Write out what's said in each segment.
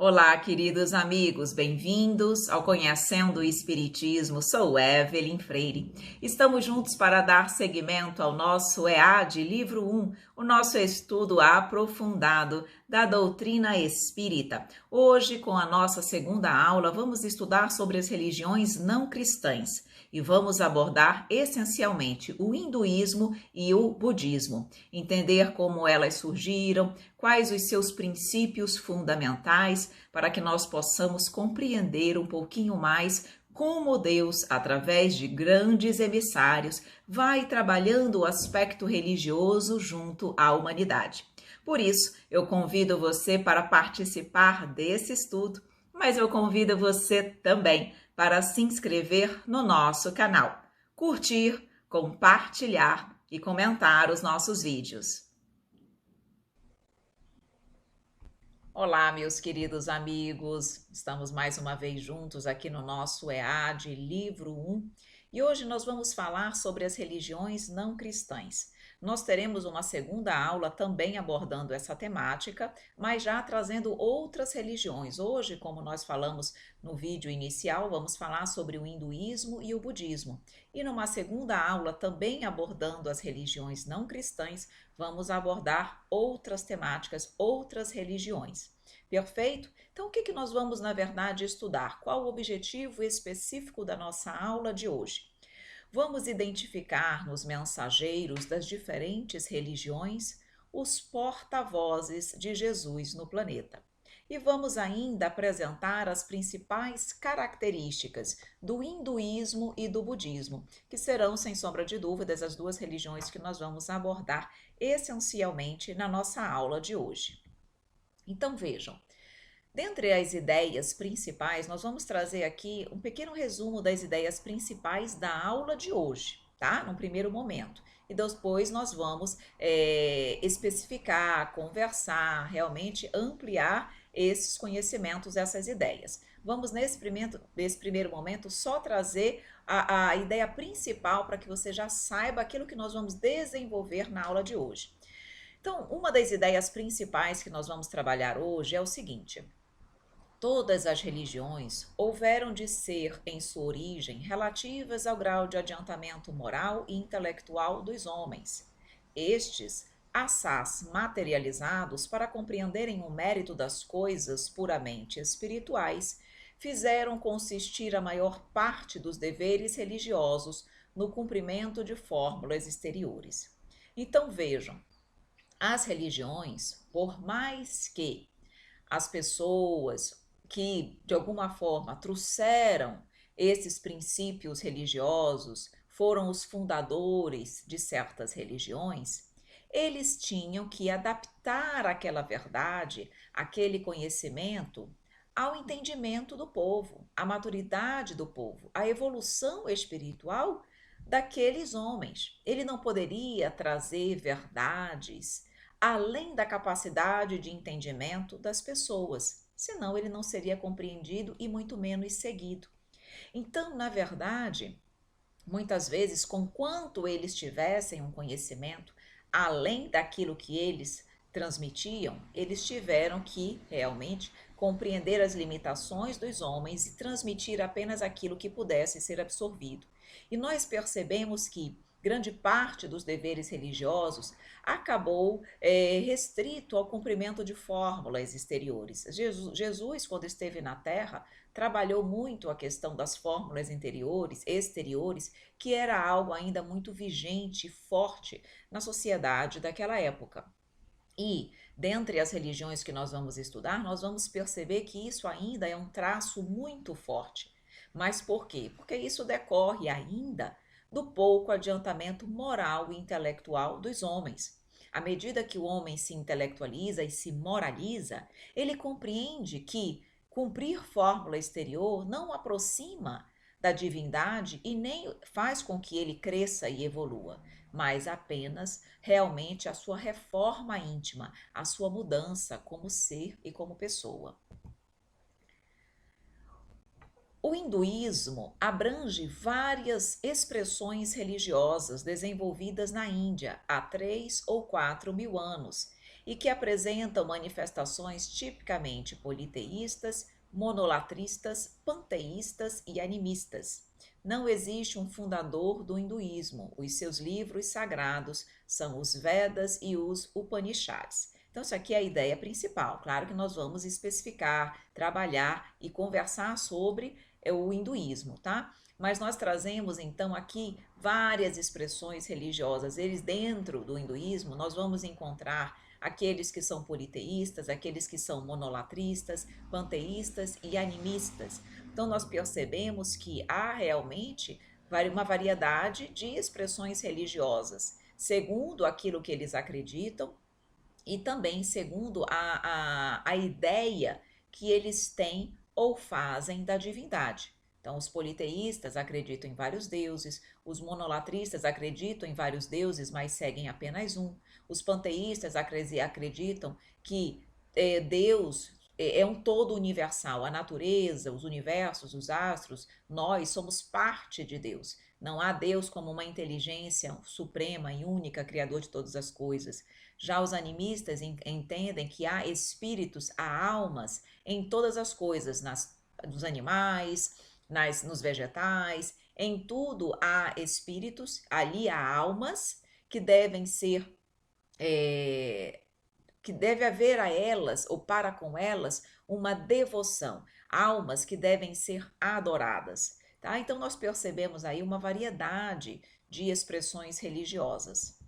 Olá, queridos amigos, bem-vindos ao Conhecendo o Espiritismo. Sou Evelyn Freire. Estamos juntos para dar seguimento ao nosso EAD Livro 1, o nosso estudo aprofundado da doutrina espírita. Hoje, com a nossa segunda aula, vamos estudar sobre as religiões não cristãs e vamos abordar essencialmente o hinduísmo e o budismo, entender como elas surgiram, quais os seus princípios fundamentais, para que nós possamos compreender um pouquinho mais como Deus, através de grandes emissários, vai trabalhando o aspecto religioso junto à humanidade. Por isso, eu convido você para participar desse estudo, mas eu convido você também para se inscrever no nosso canal, curtir, compartilhar e comentar os nossos vídeos. Olá, meus queridos amigos, estamos mais uma vez juntos aqui no nosso EAD Livro 1 e hoje nós vamos falar sobre as religiões não cristãs. Nós teremos uma segunda aula também abordando essa temática, mas já trazendo outras religiões. Hoje, como nós falamos no vídeo inicial, vamos falar sobre o hinduísmo e o budismo. E numa segunda aula, também abordando as religiões não cristãs, vamos abordar outras temáticas, outras religiões. Perfeito? Então, o que nós vamos, na verdade, estudar? Qual o objetivo específico da nossa aula de hoje? Vamos identificar nos mensageiros das diferentes religiões os porta-vozes de Jesus no planeta. E vamos ainda apresentar as principais características do hinduísmo e do budismo, que serão, sem sombra de dúvidas, as duas religiões que nós vamos abordar essencialmente na nossa aula de hoje. Então vejam, dentre as ideias principais, nós vamos trazer aqui um pequeno resumo das ideias principais da aula de hoje, tá? Num primeiro momento. E depois nós vamos especificar, conversar, realmente ampliar esses conhecimentos, essas ideias. Vamos, nesse primeiro momento, só trazer a ideia principal para que você já saiba aquilo que nós vamos desenvolver na aula de hoje. Então, uma das ideias principais que nós vamos trabalhar hoje é o seguinte: todas as religiões houveram de ser, em sua origem, relativas ao grau de adiantamento moral e intelectual dos homens. Estes, assaz materializados para compreenderem o mérito das coisas puramente espirituais, fizeram consistir a maior parte dos deveres religiosos no cumprimento de fórmulas exteriores. Então vejam, as religiões, por mais que as pessoas que, de alguma forma, trouxeram esses princípios religiosos, foram os fundadores de certas religiões, eles tinham que adaptar aquela verdade, aquele conhecimento, ao entendimento do povo, à maturidade do povo, à evolução espiritual daqueles homens. Ele não poderia trazer verdades além da capacidade de entendimento das pessoas, senão ele não seria compreendido e muito menos seguido. Então, na verdade, muitas vezes, conquanto eles tivessem um conhecimento além daquilo que eles transmitiam, eles tiveram que realmente compreender as limitações dos homens e transmitir apenas aquilo que pudesse ser absorvido. E nós percebemos que grande parte dos deveres religiosos acabou restrito ao cumprimento de fórmulas exteriores. Jesus, quando esteve na Terra, trabalhou muito a questão das fórmulas exteriores, que era algo ainda muito vigente e forte na sociedade daquela época. E, dentre as religiões que nós vamos estudar, nós vamos perceber que isso ainda é um traço muito forte. Mas por quê? Porque isso decorre ainda do pouco adiantamento moral e intelectual dos homens. À medida que o homem se intelectualiza e se moraliza, ele compreende que cumprir fórmula exterior não o aproxima da divindade e nem faz com que ele cresça e evolua, mas apenas realmente a sua reforma íntima, a sua mudança como ser e como pessoa. O hinduísmo abrange várias expressões religiosas desenvolvidas na Índia há 3 ou 4 mil anos e que apresentam manifestações tipicamente politeístas, monolatristas, panteístas e animistas. Não existe um fundador do hinduísmo. Os seus livros sagrados são os Vedas e os Upanishads. Então, isso aqui é a ideia principal. Claro que nós vamos especificar, trabalhar e conversar sobre o hinduísmo, tá? Mas nós trazemos então aqui várias expressões religiosas. Eles dentro do hinduísmo, nós vamos encontrar aqueles que são politeístas, aqueles que são monolatristas, panteístas e animistas. Então nós percebemos que há realmente uma variedade de expressões religiosas, segundo aquilo que eles acreditam e também segundo a ideia que eles têm ou fazem da divindade. Então, os politeístas acreditam em vários deuses, os monolatristas acreditam em vários deuses, mas seguem apenas um. Os panteístas acreditam que Deus é um todo universal, a natureza, os universos, os astros, nós somos parte de Deus. Não há Deus como uma inteligência suprema e única, criador de todas as coisas. Já os animistas entendem que há espíritos, há almas em todas as coisas, nos animais, nos vegetais, em tudo há espíritos, ali há almas que devem ser, que deve haver a elas ou para com elas uma devoção, almas que devem ser adoradas. Tá? Então nós percebemos aí uma variedade de expressões religiosas.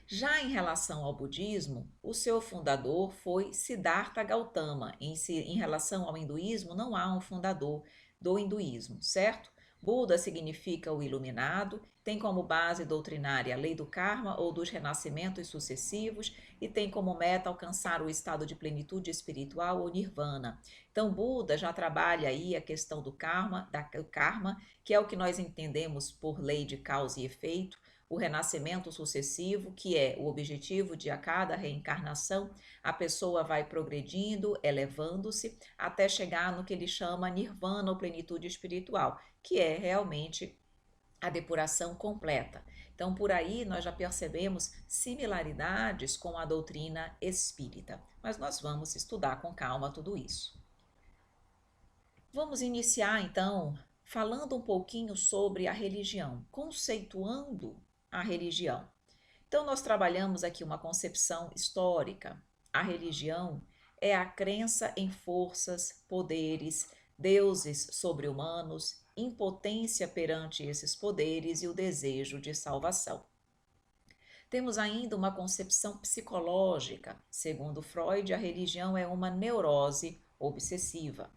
Já em relação ao budismo, o seu fundador foi Siddhartha Gautama. Em relação ao hinduísmo, não há um fundador do hinduísmo, certo? Buda significa o iluminado, tem como base doutrinária a lei do karma ou dos renascimentos sucessivos e tem como meta alcançar o estado de plenitude espiritual ou nirvana. Então, Buda já trabalha aí a questão do karma, que é o que nós entendemos por lei de causa e efeito, o renascimento sucessivo, que é o objetivo de a cada reencarnação, a pessoa vai progredindo, elevando-se, até chegar no que ele chama nirvana ou plenitude espiritual, que é realmente a depuração completa. Então, por aí nós já percebemos similaridades com a doutrina espírita, mas nós vamos estudar com calma tudo isso. Vamos iniciar então falando um pouquinho sobre a religião, conceituando a religião. Então, nós trabalhamos aqui uma concepção histórica. A religião é a crença em forças, poderes, deuses sobre-humanos, impotência perante esses poderes e o desejo de salvação. Temos ainda uma concepção psicológica. Segundo Freud, a religião é uma neurose obsessiva.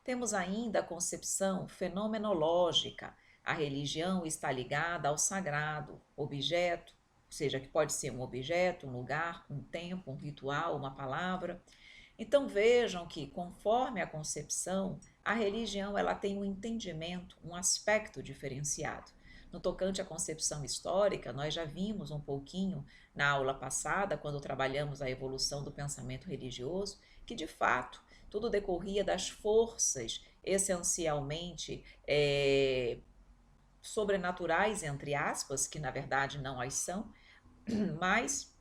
Temos ainda a concepção fenomenológica. A religião está ligada ao sagrado, objeto, ou seja, que pode ser um objeto, um lugar, um tempo, um ritual, uma palavra. Então vejam que, conforme a concepção, a religião ela tem um entendimento, um aspecto diferenciado. No tocante à concepção histórica, nós já vimos um pouquinho na aula passada, quando trabalhamos a evolução do pensamento religioso, que de fato tudo decorria das forças essencialmente sobrenaturais, entre aspas, que na verdade não as são, mas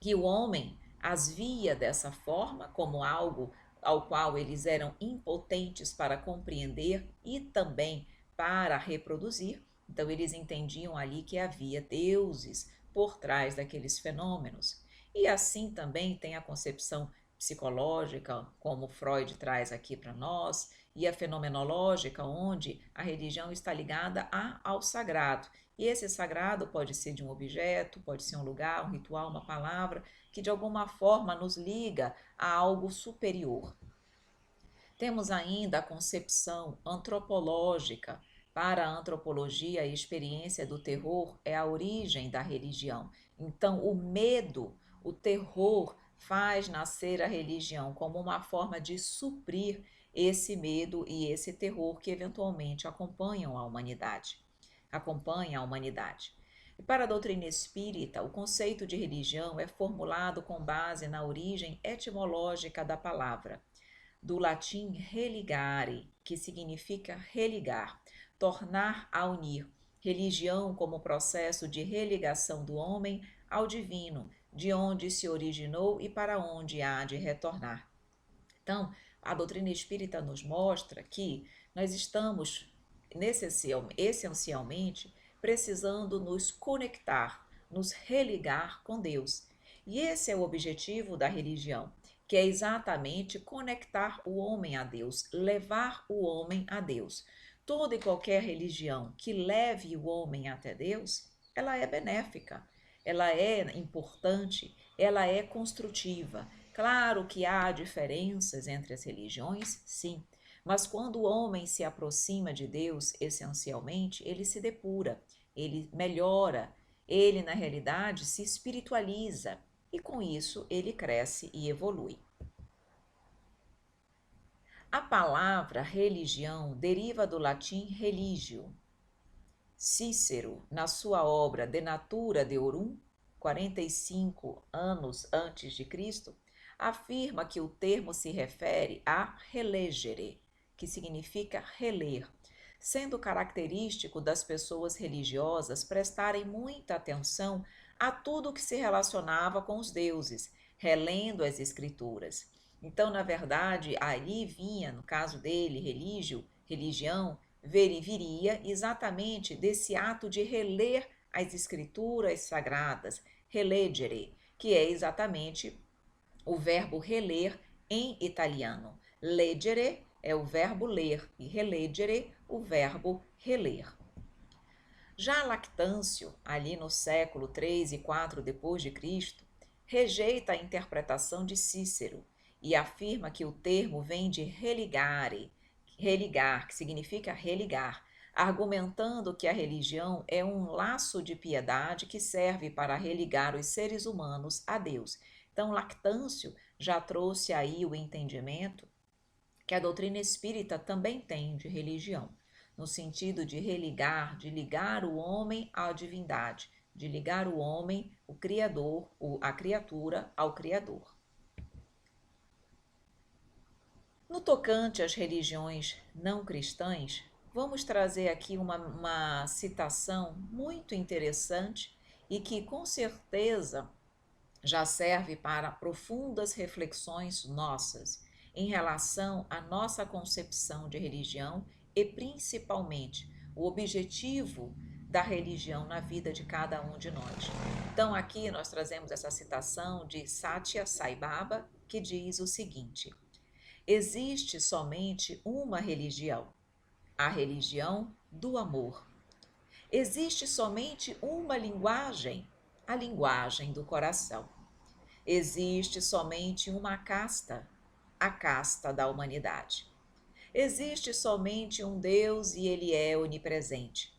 que o homem as via dessa forma, como algo ao qual eles eram impotentes para compreender e também para reproduzir. Então, eles entendiam ali que havia deuses por trás daqueles fenômenos. E assim também tem a concepção psicológica, como Freud traz aqui para nós, e a fenomenológica, onde a religião está ligada ao sagrado. E esse sagrado pode ser de um objeto, pode ser um lugar, um ritual, uma palavra, que de alguma forma nos liga a algo superior. Temos ainda a concepção antropológica. Para a antropologia, a experiência do terror é a origem da religião. Então, o medo, o terror, faz nascer a religião como uma forma de suprir esse medo e esse terror que eventualmente acompanham a humanidade. E para a doutrina espírita, o conceito de religião é formulado com base na origem etimológica da palavra, do latim religare, que significa religar, tornar a unir. Religião como processo de religação do homem ao divino, de onde se originou e para onde há de retornar. Então, a doutrina espírita nos mostra que nós estamos essencialmente precisando nos conectar, nos religar com Deus. E esse é o objetivo da religião, que é exatamente conectar o homem a Deus, levar o homem a Deus. Toda e qualquer religião que leve o homem até Deus, ela é benéfica, ela é importante, ela é construtiva. Claro que há diferenças entre as religiões, sim, mas quando o homem se aproxima de Deus, essencialmente, ele se depura, ele melhora, ele na realidade se espiritualiza e com isso ele cresce e evolui. A palavra religião deriva do latim religio. Cícero, na sua obra De Natura Deorum, 45 anos antes de Cristo, afirma que o termo se refere a relegere, que significa reler, sendo característico das pessoas religiosas prestarem muita atenção a tudo que se relacionava com os deuses, relendo as escrituras. Então, na verdade, ali vinha, no caso dele, religião, viria exatamente desse ato de reler as escrituras sagradas, relegere, que é exatamente o verbo reler em italiano. Leggere é o verbo ler e relegere o verbo reler. Já Lactâncio, ali no século 3 e 4 depois de Cristo, rejeita a interpretação de Cícero e afirma que o termo vem de religare, religar, que significa religar, argumentando que a religião é um laço de piedade que serve para religar os seres humanos a Deus. Então, Lactâncio já trouxe aí o entendimento que a doutrina espírita também tem de religião, no sentido de religar, de ligar o homem à divindade, de ligar o homem, o Criador, a criatura ao Criador. No tocante às religiões não cristãs, vamos trazer aqui uma citação muito interessante e que com certeza já serve para profundas reflexões nossas em relação à nossa concepção de religião e principalmente o objetivo da religião na vida de cada um de nós. Então aqui nós trazemos essa citação de Satya Sai Baba, que diz o seguinte: existe somente uma religião, a religião do amor. Existe somente uma linguagem, a linguagem do coração. Existe somente uma casta, a casta da humanidade. Existe somente um Deus e ele é onipresente.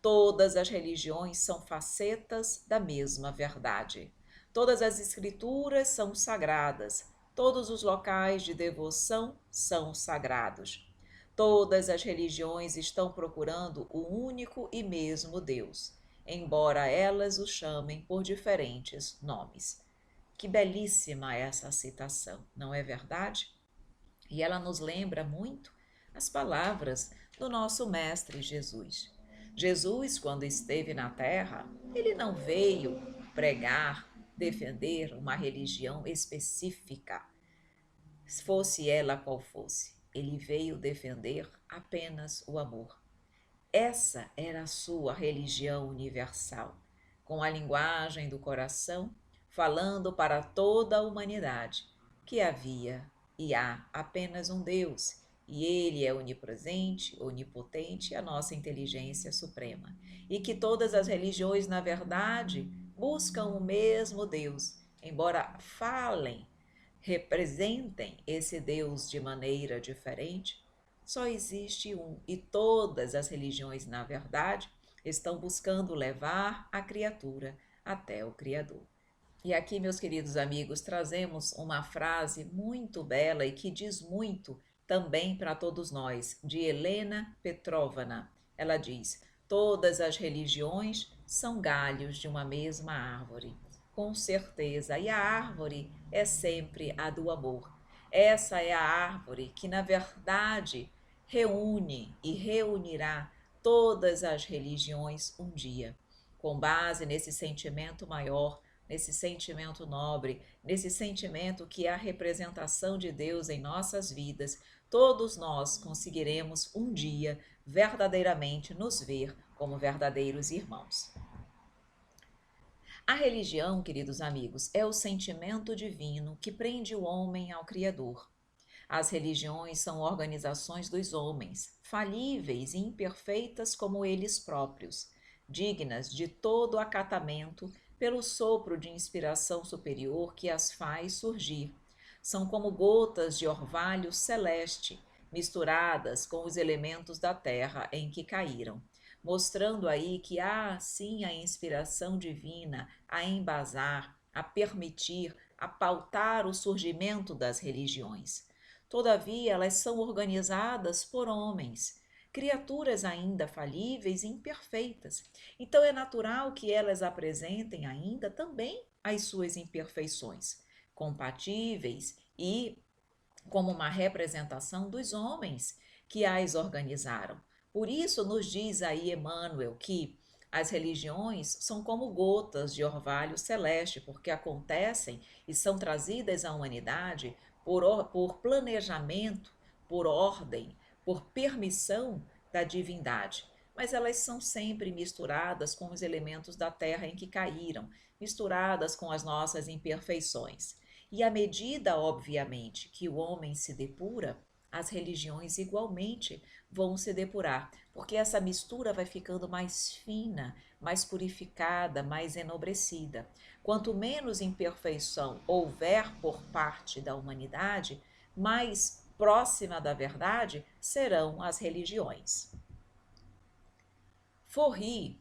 Todas as religiões são facetas da mesma verdade. Todas as escrituras são sagradas. Todos os locais de devoção são sagrados. Todas as religiões estão procurando o único e mesmo Deus, embora elas o chamem por diferentes nomes. Que belíssima essa citação, não é verdade? E ela nos lembra muito as palavras do nosso Mestre Jesus. Jesus, quando esteve na Terra, ele não veio pregar, defender uma religião específica, fosse ela qual fosse. Ele veio defender apenas o amor. Essa era a sua religião universal, com a linguagem do coração, falando para toda a humanidade que havia e há apenas um Deus, e Ele é onipresente, onipotente, a nossa inteligência suprema, e que todas as religiões, na verdade, buscam o mesmo Deus, embora falem, representem esse Deus de maneira diferente. Só existe um, e todas as religiões, na verdade, estão buscando levar a criatura até o Criador. E aqui, meus queridos amigos, trazemos uma frase muito bela e que diz muito também para todos nós, de Helena Petrovna. Ela diz: todas as religiões são galhos de uma mesma árvore. Com certeza, e a árvore é sempre a do amor. Essa é a árvore que, na verdade, reúne e reunirá todas as religiões um dia. Com base nesse sentimento maior, nesse sentimento nobre, nesse sentimento que é a representação de Deus em nossas vidas, todos nós conseguiremos um dia verdadeiramente nos ver como verdadeiros irmãos. A religião, queridos amigos, é o sentimento divino que prende o homem ao Criador. As religiões são organizações dos homens, falíveis e imperfeitas como eles próprios, dignas de todo acatamento pelo sopro de inspiração superior que as faz surgir. São como gotas de orvalho celeste, misturadas com os elementos da terra em que caíram, mostrando aí que há sim a inspiração divina a embasar, a permitir, a pautar o surgimento das religiões. Todavia, elas são organizadas por homens, criaturas ainda falíveis e imperfeitas. Então, é natural que elas apresentem ainda também as suas imperfeições, compatíveis e como uma representação dos homens que as organizaram. Por isso, nos diz aí Emmanuel que as religiões são como gotas de orvalho celeste, porque acontecem e são trazidas à humanidade por planejamento, por ordem, por permissão da divindade. Mas elas são sempre misturadas com os elementos da terra em que caíram, misturadas com as nossas imperfeições. E à medida, obviamente, que o homem se depura, as religiões igualmente vão se depurar, porque essa mistura vai ficando mais fina, mais purificada, mais enobrecida. Quanto menos imperfeição houver por parte da humanidade, mais próxima da verdade serão as religiões. Forri,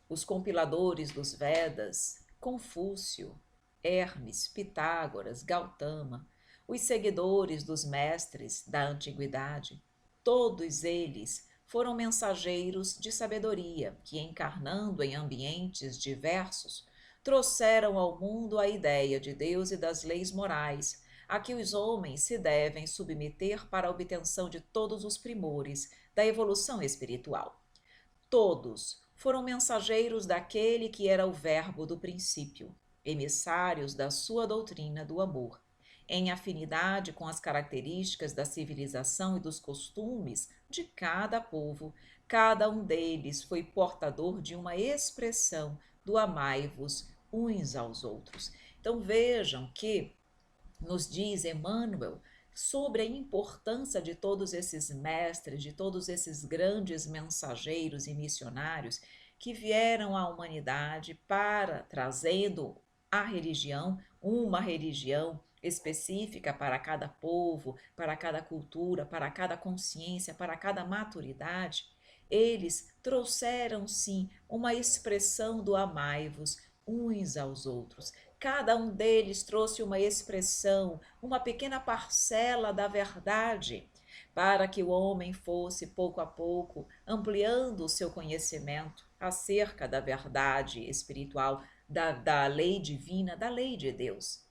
os compiladores dos Vedas, Confúcio, Hermes, Pitágoras, Gautama, os seguidores dos mestres da antiguidade, todos eles foram mensageiros de sabedoria que, encarnando em ambientes diversos, trouxeram ao mundo a ideia de Deus e das leis morais, a que os homens se devem submeter para a obtenção de todos os primores da evolução espiritual. Todos foram mensageiros daquele que era o Verbo do princípio, emissários da sua doutrina do amor, em afinidade com as características da civilização e dos costumes de cada povo. Cada um deles foi portador de uma expressão do amai-vos uns aos outros. Então vejam que nos diz Emmanuel sobre a importância de todos esses mestres, de todos esses grandes mensageiros e missionários que vieram à humanidade para trazendo a religião, uma religião específica para cada povo, para cada cultura, para cada consciência, para cada maturidade. Eles trouxeram sim uma expressão do amai-vos uns aos outros. Cada um deles trouxe uma expressão, uma pequena parcela da verdade, para que o homem fosse, pouco a pouco, ampliando o seu conhecimento acerca da verdade espiritual, da lei divina, da lei de Deus.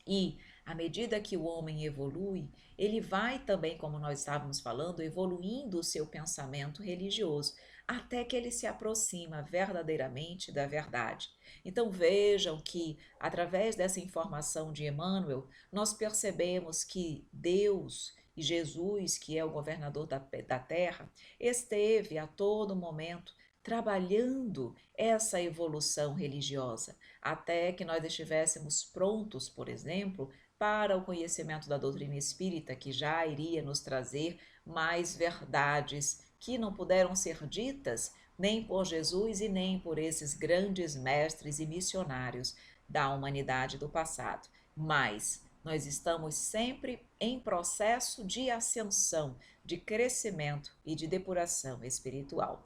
E, à medida que o homem evolui, ele vai também, como nós estávamos falando, evoluindo o seu pensamento religioso, até que ele se aproxima verdadeiramente da verdade. Então vejam que, através dessa informação de Emmanuel, nós percebemos que Deus e Jesus, que é o governador da terra, esteve a todo momento trabalhando essa evolução religiosa, até que nós estivéssemos prontos, por exemplo, para o conhecimento da doutrina espírita, que já iria nos trazer mais verdades que não puderam ser ditas nem por Jesus e nem por esses grandes mestres e missionários da humanidade do passado. Mas nós estamos sempre em processo de ascensão, de crescimento e de depuração espiritual.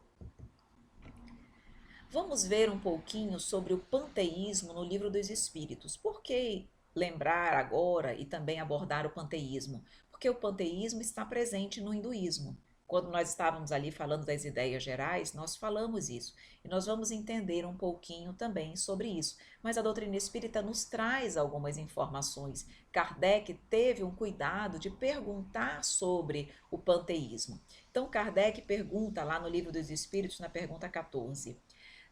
Vamos ver um pouquinho sobre o panteísmo no Livro dos Espíritos. Por que lembrar agora e também abordar o panteísmo? Porque o panteísmo está presente no hinduísmo. Quando nós estávamos ali falando das ideias gerais, nós falamos isso. E nós vamos entender um pouquinho também sobre isso. Mas a doutrina espírita nos traz algumas informações. Kardec teve um cuidado de perguntar sobre o panteísmo. Então, Kardec pergunta lá no Livro dos Espíritos, na pergunta 14.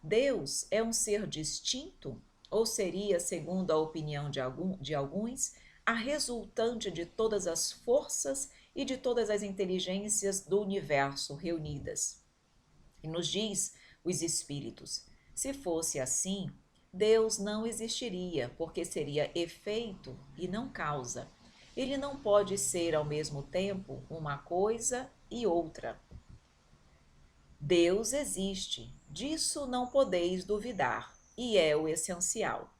Deus é um ser distinto ou seria, segundo a opinião de alguns, a resultante de todas as forças e de todas as inteligências do universo reunidas. E nos diz os espíritos: se fosse assim, Deus não existiria, porque seria efeito e não causa. Ele não pode ser ao mesmo tempo uma coisa e outra. Deus existe, disso não podeis duvidar, e é o essencial.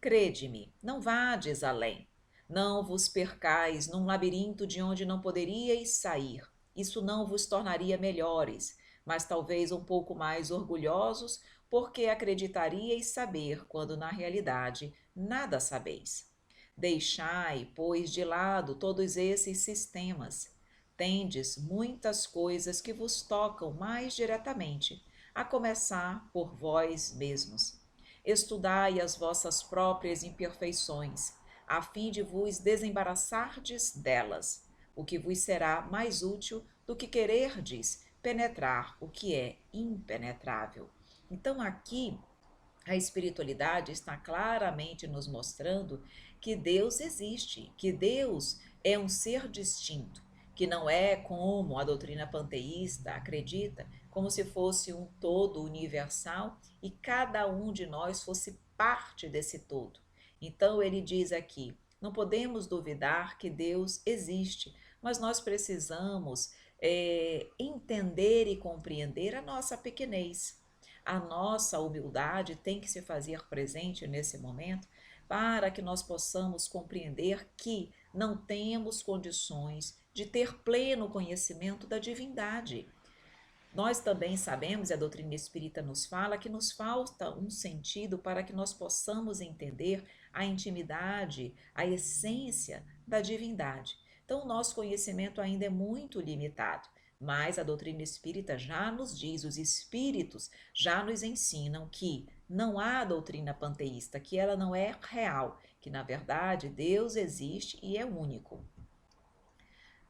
Crede-me, não vades além. Não vos percais num labirinto de onde não poderíeis sair. Isso não vos tornaria melhores, mas talvez um pouco mais orgulhosos, porque acreditaríeis saber, quando na realidade nada sabeis. Deixai, pois, de lado todos esses sistemas. Tendes muitas coisas que vos tocam mais diretamente, a começar por vós mesmos. Estudai as vossas próprias imperfeições, a fim de vos desembaraçardes delas, o que vos será mais útil do que quererdes penetrar o que é impenetrável. Então, aqui, a espiritualidade está claramente nos mostrando que Deus existe, que Deus é um ser distinto, que não é como a doutrina panteísta acredita, como se fosse um todo universal e cada um de nós fosse parte desse todo. Então ele diz aqui: não podemos duvidar que Deus existe, mas nós precisamos entender e compreender a nossa pequenez. A nossa humildade tem que se fazer presente nesse momento para que nós possamos compreender que não temos condições de ter pleno conhecimento da divindade. Nós também sabemos, e a doutrina espírita nos fala, que nos falta um sentido para que nós possamos entender a intimidade, a essência da divindade. Então, o nosso conhecimento ainda é muito limitado, mas a doutrina espírita já nos diz, os espíritos já nos ensinam que não há doutrina panteísta, que ela não é real, que na verdade Deus existe e é único.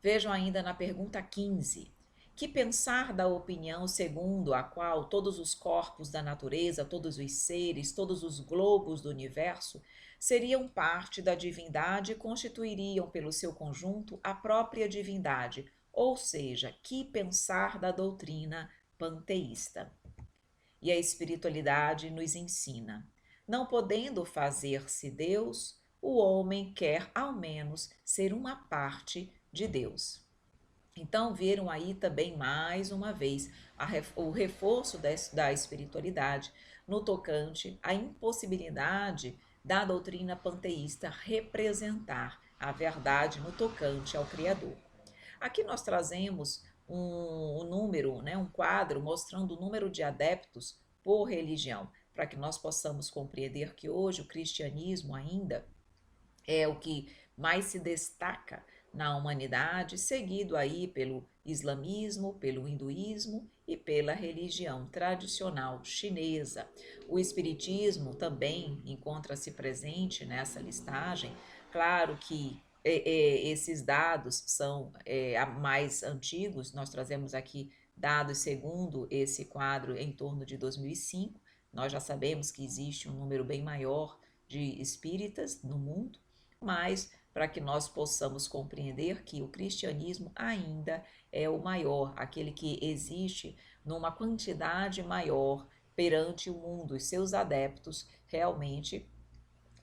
Vejam ainda na pergunta 15. Que pensar da opinião segundo a qual todos os corpos da natureza, todos os seres, todos os globos do universo seriam parte da divindade e constituiriam pelo seu conjunto a própria divindade, ou seja, que pensar da doutrina panteísta? E a espiritualidade nos ensina: não podendo fazer-se Deus, o homem quer ao menos ser uma parte de Deus. Então, viram aí também mais uma vez o reforço da espiritualidade no tocante à impossibilidade da doutrina panteísta representar a verdade no tocante ao Criador. Aqui nós trazemos um número, né, um quadro mostrando o número de adeptos por religião, para que nós possamos compreender que hoje o cristianismo ainda é o que mais se destaca na humanidade, seguido aí pelo islamismo, pelo hinduísmo e pela religião tradicional chinesa. O espiritismo também encontra-se presente nessa listagem. Claro que esses dados são mais antigos, nós trazemos aqui dados segundo esse quadro em torno de 2005. Nós já sabemos que existe um número bem maior de espíritas no mundo, mas para que nós possamos compreender que o cristianismo ainda é o maior, aquele que existe numa quantidade maior perante o mundo. Os seus adeptos realmente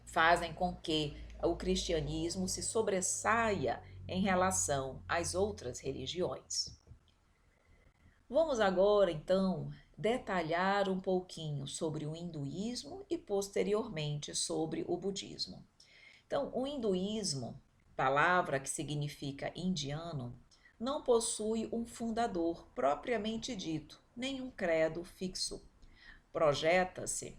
fazem com que o cristianismo se sobressaia em relação às outras religiões. Vamos agora, então, detalhar um pouquinho sobre o hinduísmo e posteriormente sobre o budismo. Então, o hinduísmo, palavra que significa indiano, não possui um fundador propriamente dito, nem um credo fixo. Projeta-se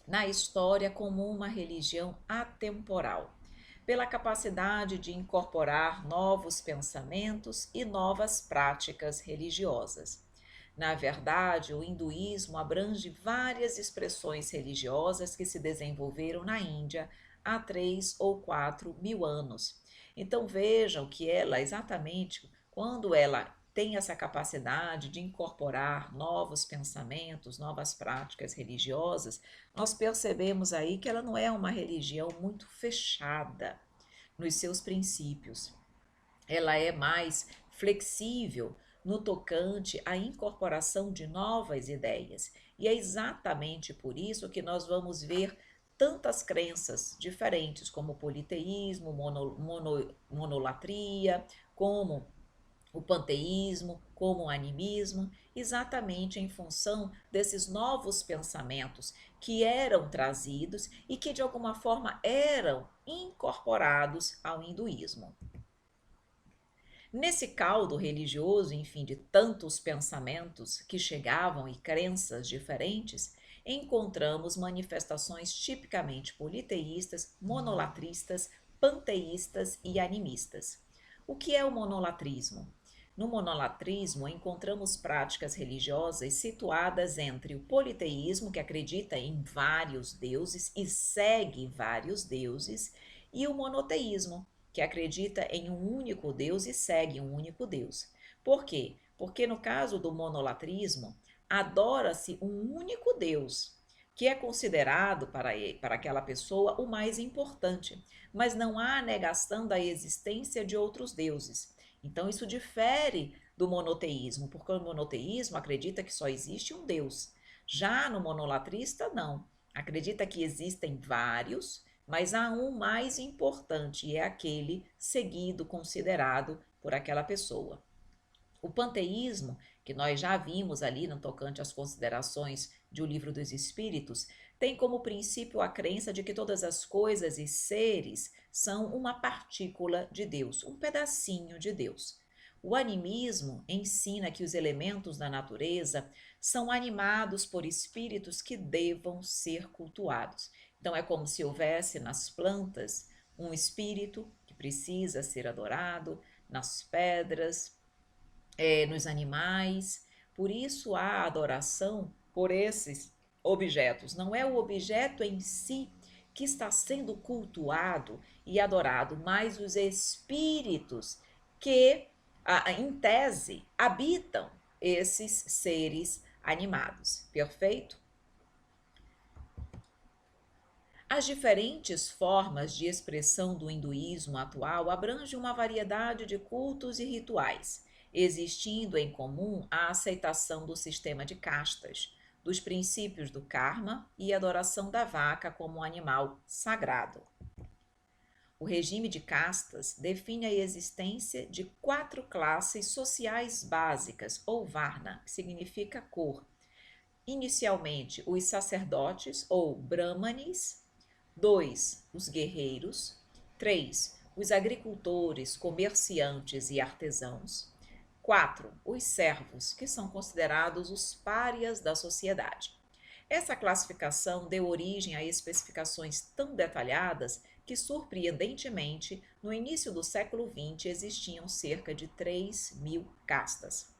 na história como uma religião atemporal, pela capacidade de incorporar novos pensamentos e novas práticas religiosas. Na verdade, o hinduísmo abrange várias expressões religiosas que se desenvolveram na Índia há 3 ou 4 mil anos. Então vejam que ela, exatamente quando ela tem essa capacidade de incorporar novos pensamentos, novas práticas religiosas, nós percebemos aí que ela não é uma religião muito fechada nos seus princípios. Ela é mais flexível no tocante à incorporação de novas ideias. E é exatamente por isso que nós vamos ver tantas crenças diferentes, como politeísmo, monolatria, como o panteísmo, como o animismo, exatamente em função desses novos pensamentos que eram trazidos e que de alguma forma eram incorporados ao hinduísmo. Nesse caldo religioso, enfim, de tantos pensamentos que chegavam e crenças diferentes, encontramos manifestações tipicamente politeístas, monolatristas, panteístas e animistas. O que é o monolatrismo? No monolatrismo, encontramos práticas religiosas situadas entre o politeísmo, que acredita em vários deuses e segue vários deuses, e o monoteísmo, que acredita em um único Deus e segue um único Deus. Por quê? Porque no caso do monolatrismo, adora-se um único Deus, que é considerado para aquela pessoa o mais importante, mas não há negação da existência de outros deuses. Então, isso difere do monoteísmo, porque o monoteísmo acredita que só existe um Deus. Já no monolatrista, não. Acredita que existem vários, mas há um mais importante e é aquele seguido, considerado por aquela pessoa. O panteísmo, que nós já vimos ali no tocante às considerações de O Livro dos Espíritos, tem como princípio a crença de que todas as coisas e seres são uma partícula de Deus, um pedacinho de Deus. O animismo ensina que os elementos da natureza são animados por espíritos que devam ser cultuados. Então, é como se houvesse nas plantas um espírito que precisa ser adorado, nas pedras, nos animais. Por isso, há adoração por esses objetos. Não é o objeto em si que está sendo cultuado e adorado, mas os espíritos que, em tese, habitam esses seres animados. Perfeito? As diferentes formas de expressão do hinduísmo atual abrangem uma variedade de cultos e rituais, existindo em comum a aceitação do sistema de castas, dos princípios do karma e a adoração da vaca como um animal sagrado. O regime de castas define a existência de 4 classes sociais básicas, ou varna, que significa cor. Inicialmente, os sacerdotes, ou brahmanes. 2. Os guerreiros. 3. Os agricultores, comerciantes e artesãos. 4. Os servos, que são considerados os párias da sociedade. Essa classificação deu origem a especificações tão detalhadas que, surpreendentemente, no início do século XX existiam cerca de 3.000 castas.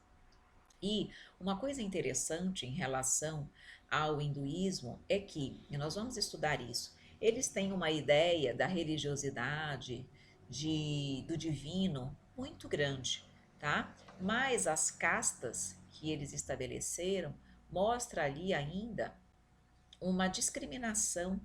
E uma coisa interessante em relação ao hinduísmo é que, e nós vamos estudar isso, eles têm uma ideia da religiosidade, do divino muito grande, tá? Mas as castas que eles estabeleceram mostra ali ainda uma discriminação,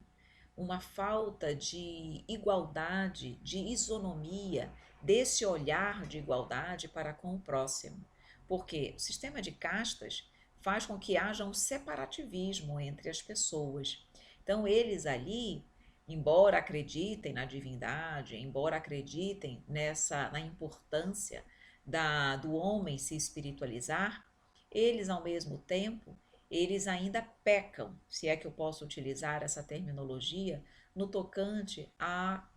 uma falta de igualdade, de isonomia, desse olhar de igualdade para com o próximo. Porque o sistema de castas faz com que haja um separativismo entre as pessoas. Então, eles ali, embora acreditem na divindade, embora acreditem na importância do homem se espiritualizar, eles, ao mesmo tempo, eles ainda pecam, se é que eu posso utilizar essa terminologia, no tocante à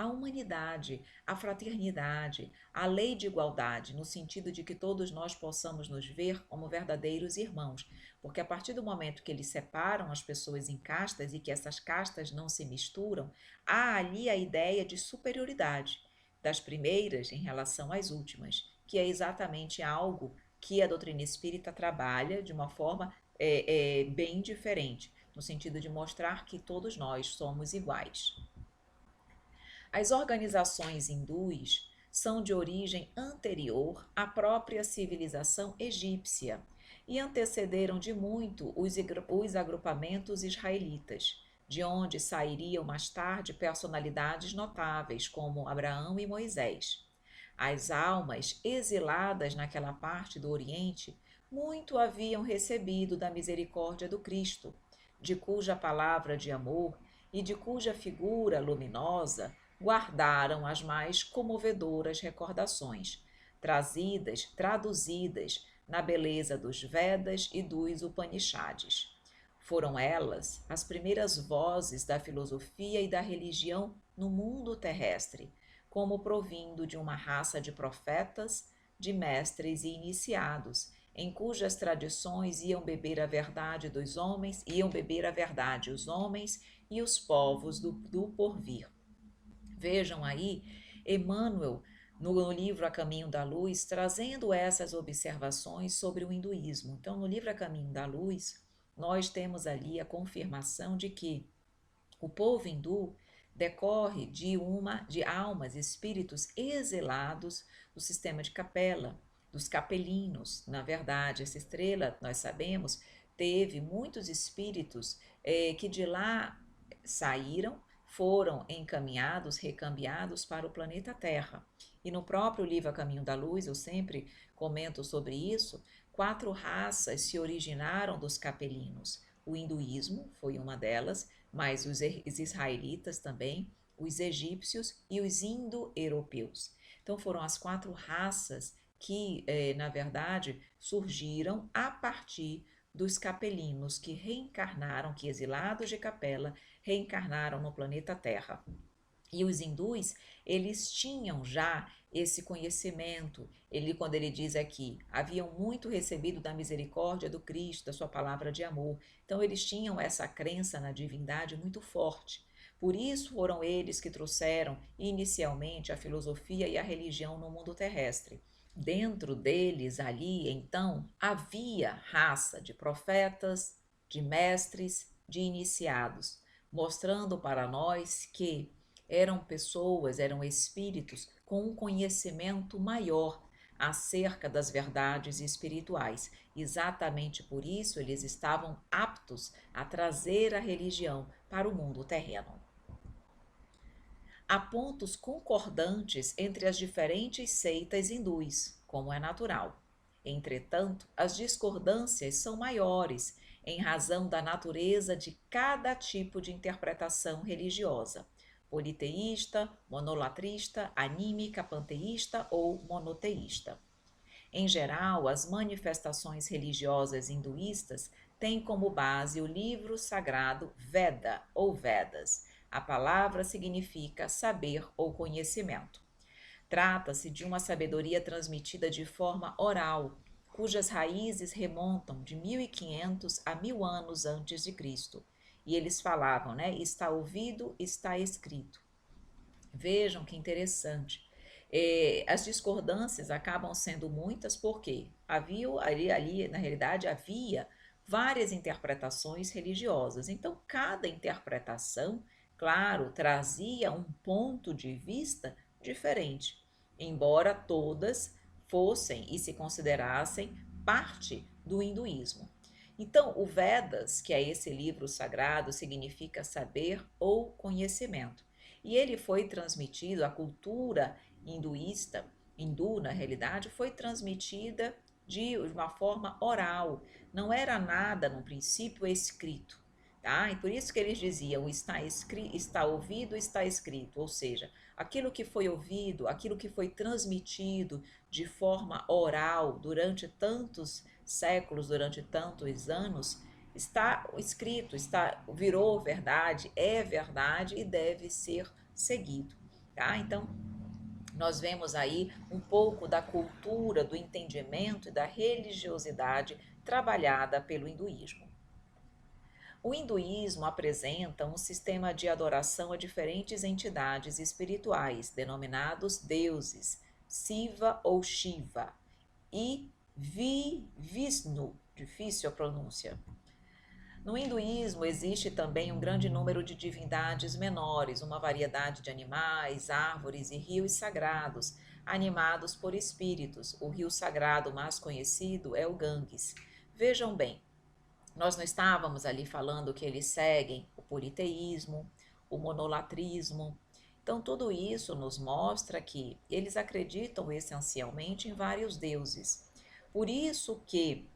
humanidade, à fraternidade, à lei de igualdade, no sentido de que todos nós possamos nos ver como verdadeiros irmãos, porque a partir do momento que eles separam as pessoas em castas e que essas castas não se misturam, há ali a ideia de superioridade das primeiras em relação às últimas, que é exatamente algo que a doutrina espírita trabalha de uma forma bem diferente, no sentido de mostrar que todos nós somos iguais. As organizações hindus são de origem anterior à própria civilização egípcia e antecederam de muito os agrupamentos israelitas, de onde sairiam mais tarde personalidades notáveis como Abraão e Moisés. As almas exiladas naquela parte do Oriente muito haviam recebido da misericórdia do Cristo, de cuja palavra de amor e de cuja figura luminosa guardaram as mais comovedoras recordações, traduzidas na beleza dos Vedas e dos Upanishads. Foram elas as primeiras vozes da filosofia e da religião no mundo terrestre, como provindo de uma raça de profetas, de mestres e iniciados, em cujas tradições iam beber a verdade dos homens, iam beber a verdade os homens e os povos do porvir. Vejam aí Emmanuel no livro A Caminho da Luz, trazendo essas observações sobre o hinduísmo. Então, no livro A Caminho da Luz, nós temos ali a confirmação de que o povo hindu decorre de almas, espíritos exilados do sistema de Capela, dos capelinos. Na verdade, essa estrela, nós sabemos, teve muitos espíritos que de lá saíram, foram encaminhados, recambiados para o planeta Terra. E no próprio livro A Caminho da Luz, eu sempre comento sobre isso, 4 raças se originaram dos capelinos. O hinduísmo foi uma delas, mas os israelitas também, os egípcios e os indo-europeus. Então foram as 4 raças que, na verdade, surgiram a partir dos capelinos que reencarnaram, que exilados de Capela, reencarnaram no planeta Terra. E os hindus, eles tinham já esse conhecimento. Quando ele diz aqui, haviam muito recebido da misericórdia do Cristo, da sua palavra de amor. Então, eles tinham essa crença na divindade muito forte. Por isso foram eles que trouxeram inicialmente a filosofia e a religião no mundo terrestre. Dentro deles, ali, então, havia raça de profetas, de mestres, de iniciados, mostrando para nós que eram pessoas, eram espíritos com um conhecimento maior acerca das verdades espirituais. Exatamente por isso eles estavam aptos a trazer a religião para o mundo terreno. Há pontos concordantes entre as diferentes seitas hindus, como é natural. Entretanto, as discordâncias são maiores em razão da natureza de cada tipo de interpretação religiosa: politeísta, monolatrista, anímica, panteísta ou monoteísta. Em geral, as manifestações religiosas hinduístas têm como base o livro sagrado Veda ou Vedas. A palavra significa saber ou conhecimento. Trata-se de uma sabedoria transmitida de forma oral, cujas raízes remontam de 1500 a 1000 anos antes de Cristo. E eles falavam, né? Está ouvido, está escrito. Vejam que interessante. As discordâncias acabam sendo muitas porque ali, na realidade, havia várias interpretações religiosas. Então, cada interpretação, claro, trazia um ponto de vista diferente, embora todas fossem e se considerassem parte do hinduísmo. Então, o Vedas, que é esse livro sagrado, significa saber ou conhecimento. E ele foi transmitido, a cultura hindu, na realidade, foi transmitida de uma forma oral. Não era nada, no princípio, escrito. Tá? E por isso que eles diziam, está ouvido, está escrito. Ou seja, aquilo que foi ouvido, aquilo que foi transmitido de forma oral durante tantos séculos, durante tantos anos, está escrito, virou verdade, é verdade e deve ser seguido. Tá? Então, nós vemos aí um pouco da cultura, do entendimento e da religiosidade trabalhada pelo hinduísmo. O hinduísmo apresenta um sistema de adoração a diferentes entidades espirituais, denominados deuses, Siva ou Shiva, e Vishnu, difícil a pronúncia. No hinduísmo existe também um grande número de divindades menores, uma variedade de animais, árvores e rios sagrados, animados por espíritos. O rio sagrado mais conhecido é o Ganges. Vejam bem, nós não estávamos ali falando que eles seguem o politeísmo, o monolatrismo. Então, tudo isso nos mostra que eles acreditam essencialmente em vários deuses. Por isso que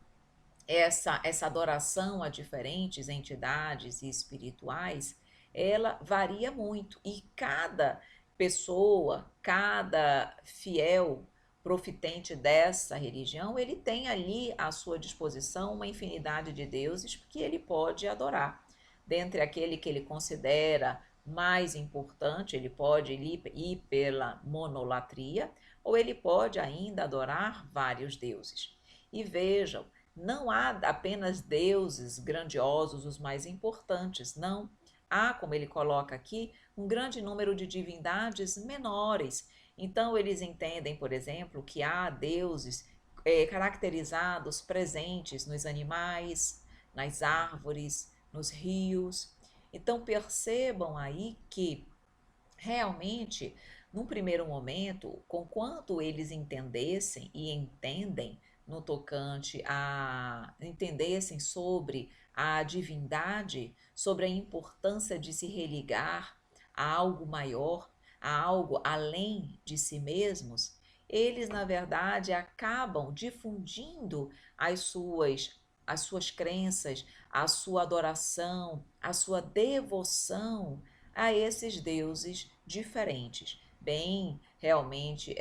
essa adoração a diferentes entidades espirituais, ela varia muito e cada pessoa, cada fiel profitente dessa religião, ele tem ali à sua disposição uma infinidade de deuses que ele pode adorar. Dentre aquele que ele considera mais importante, ele pode ir pela monolatria ou ele pode ainda adorar vários deuses. E vejam, não há apenas deuses grandiosos, os mais importantes, não. Há, como ele coloca aqui, um grande número de divindades menores. Então, eles entendem, por exemplo, que há deuses caracterizados, presentes nos animais, nas árvores, nos rios. Então, percebam aí que realmente, num primeiro momento, conquanto eles entendessem e entendem no tocante a entendessem sobre a divindade, sobre a importância de se religar a algo maior, a algo além de si mesmos, eles na verdade acabam difundindo as suas crenças, a sua adoração, a sua devoção a esses deuses diferentes, bem realmente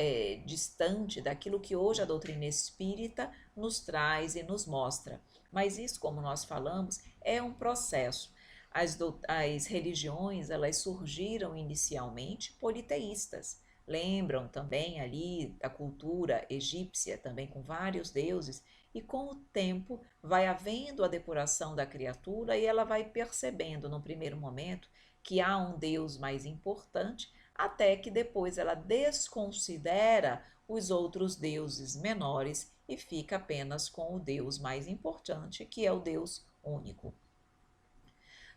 distante daquilo que hoje a doutrina espírita nos traz e nos mostra. Mas isso, como nós falamos, é um processo. As religiões, elas surgiram inicialmente politeístas. Lembram também ali da cultura egípcia, também com vários deuses, e com o tempo vai havendo a depuração da criatura e ela vai percebendo no primeiro momento que há um Deus mais importante, até que depois ela desconsidera os outros deuses menores e fica apenas com o Deus mais importante, que é o Deus único.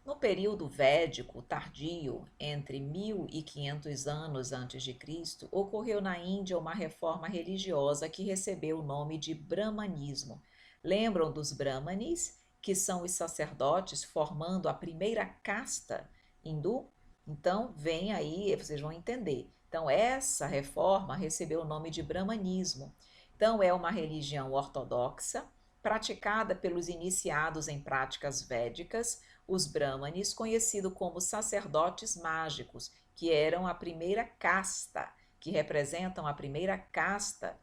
No período védico tardio, entre 1500 anos antes de Cristo, ocorreu na Índia uma reforma religiosa que recebeu o nome de Brahmanismo. Lembram dos Brahmanes, que são os sacerdotes formando a primeira casta hindu? Então, vem aí, vocês vão entender. Então, essa reforma recebeu o nome de Brahmanismo. Então, é uma religião ortodoxa, praticada pelos iniciados em práticas védicas, os Brahmanes, conhecidos como sacerdotes mágicos, que eram a primeira casta, que representam a primeira casta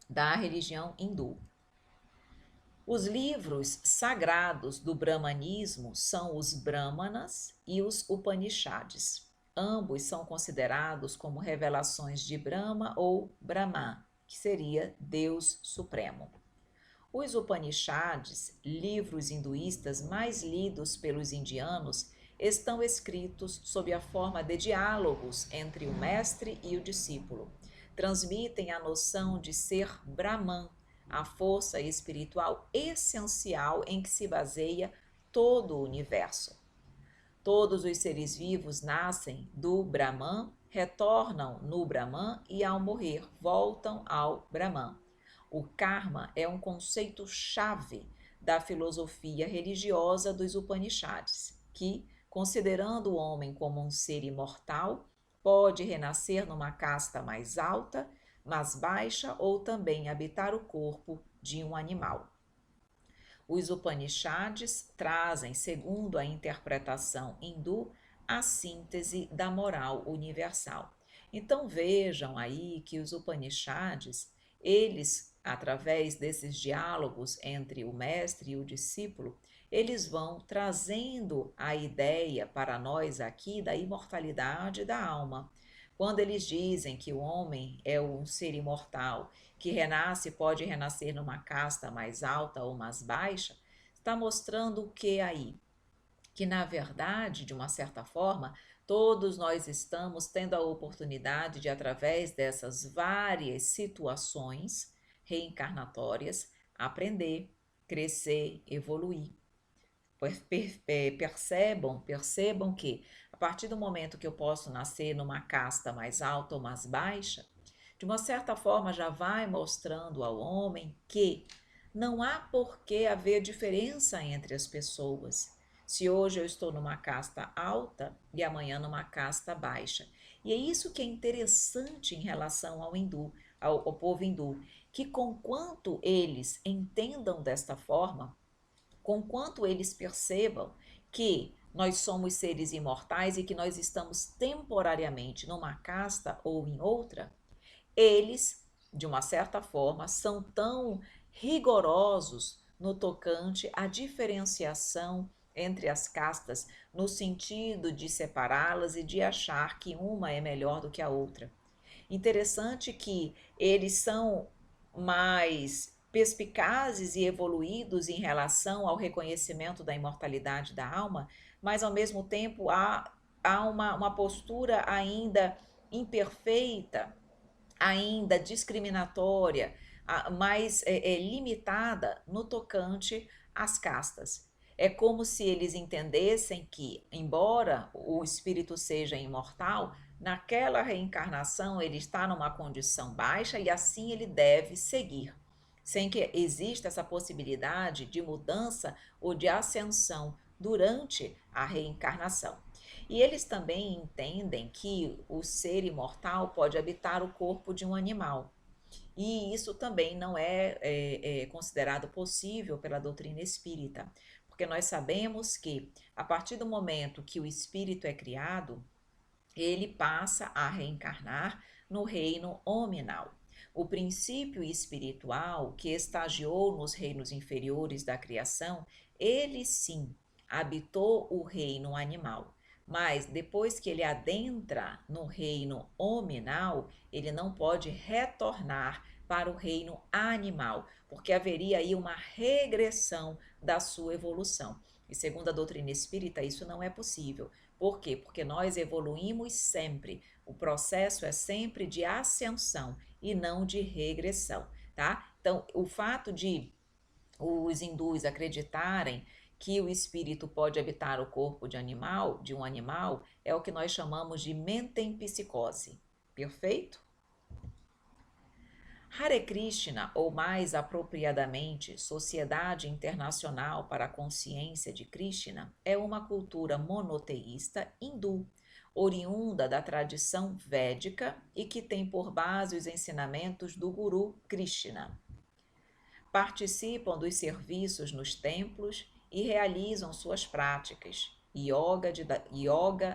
da religião hindu. Os livros sagrados do brahmanismo são os Brahmanas e os Upanishads. Ambos são considerados como revelações de Brahma ou Brahman, que seria Deus Supremo. Os Upanishads, livros hinduístas mais lidos pelos indianos, estão escritos sob a forma de diálogos entre o mestre e o discípulo. Transmitem a noção de ser Brahman, a força espiritual essencial em que se baseia todo o universo. Todos os seres vivos nascem do Brahman, retornam no Brahman e, ao morrer, voltam ao Brahman. O karma é um conceito-chave da filosofia religiosa dos Upanishads, que, considerando o homem como um ser imortal, pode renascer numa casta mais alta, mais baixa ou também habitar o corpo de um animal. Os Upanishads trazem, segundo a interpretação hindu, a síntese da moral universal. Então vejam aí que os Upanishads, eles, através desses diálogos entre o mestre e o discípulo, eles vão trazendo a ideia para nós aqui da imortalidade da alma. Quando eles dizem que o homem é um ser imortal, que renasce, pode renascer numa casta mais alta ou mais baixa, está mostrando o que aí? Que na verdade, de uma certa forma, todos nós estamos tendo a oportunidade de, através dessas várias situações reencarnatórias, aprender, crescer, evoluir. Percebam que, a partir do momento que eu posso nascer numa casta mais alta ou mais baixa, de uma certa forma já vai mostrando ao homem que não há por que haver diferença entre as pessoas. Se hoje eu estou numa casta alta e amanhã numa casta baixa. E é isso que é interessante em relação ao hindu, ao povo hindu, que conquanto eles entendam desta forma, conquanto eles percebam que nós somos seres imortais e que nós estamos temporariamente numa casta ou em outra, eles, de uma certa forma, são tão rigorosos no tocante à diferenciação entre as castas, no sentido de separá-las e de achar que uma é melhor do que a outra. Interessante que eles são mais perspicazes e evoluídos em relação ao reconhecimento da imortalidade da alma, mas ao mesmo tempo há uma postura ainda imperfeita, ainda discriminatória, mais limitada no tocante às castas. É como se eles entendessem que, embora o espírito seja imortal, naquela reencarnação ele está numa condição baixa e assim ele deve seguir, sem que exista essa possibilidade de mudança ou de ascensão durante a reencarnação. E eles também entendem que o ser imortal pode habitar o corpo de um animal. E isso também não é considerado possível pela doutrina espírita, porque nós sabemos que a partir do momento que o espírito é criado, ele passa a reencarnar no reino hominal. O princípio espiritual que estagiou nos reinos inferiores da criação, ele sim habitou o reino animal. Mas depois que ele adentra no reino hominal, ele não pode retornar para o reino animal, porque haveria aí uma regressão da sua evolução. E segundo a doutrina espírita, isso não é possível. Por quê? Porque nós evoluímos sempre. O processo é sempre de ascensão e não de regressão, tá? Então, o fato de os hindus acreditarem que o espírito pode habitar o corpo de um animal, é o que nós chamamos de metempsicose. Perfeito? Hare Krishna, ou mais apropriadamente, Sociedade Internacional para a Consciência de Krishna, é uma cultura monoteísta hindu, oriunda da tradição védica e que tem por base os ensinamentos do Guru Krishna. Participam dos serviços nos templos e realizam suas práticas, yoga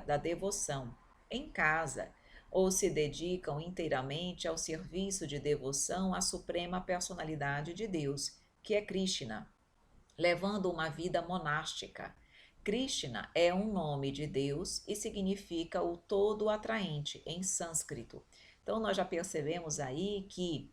da devoção, em casa, ou se dedicam inteiramente ao serviço de devoção à suprema personalidade de Deus, que é Krishna, levando uma vida monástica. Krishna é um nome de Deus e significa o todo atraente em sânscrito. Então nós já percebemos aí que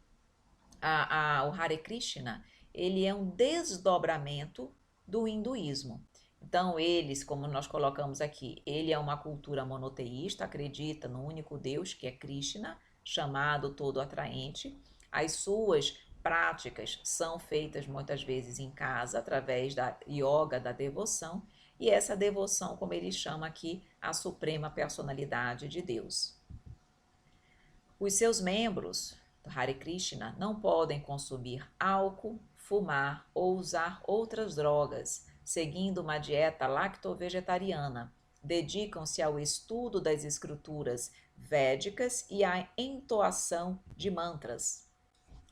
o Hare Krishna, ele é um desdobramento do hinduísmo. Então, eles, como nós colocamos aqui, ele é uma cultura monoteísta, acredita no único Deus, que é Krishna, chamado todo atraente. As suas práticas são feitas muitas vezes em casa, através da yoga, da devoção, e essa devoção, como ele chama aqui, a suprema personalidade de Deus. Os seus membros do Hare Krishna não podem consumir álcool, fumar ou usar outras drogas, seguindo uma dieta lacto-vegetariana. Dedicam-se ao estudo das escrituras védicas e à entoação de mantras.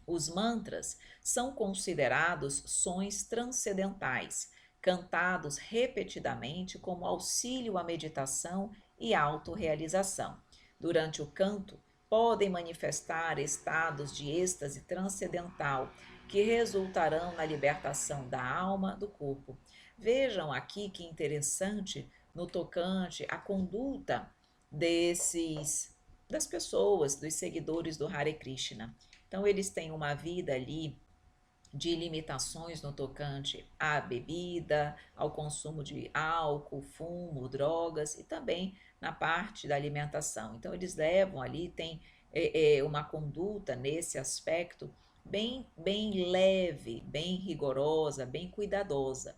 Os mantras são considerados sons transcendentais, cantados repetidamente como auxílio à meditação e autorrealização. Durante o canto, podem manifestar estados de êxtase transcendental que resultarão na libertação da alma do corpo. Vejam aqui que interessante no tocante à conduta das pessoas, dos seguidores do Hare Krishna. Então eles têm uma vida ali de limitações no tocante à bebida, ao consumo de álcool, fumo, drogas e também na parte da alimentação. Então, eles levam ali, tem uma conduta nesse aspecto bem leve, bem rigorosa, bem cuidadosa.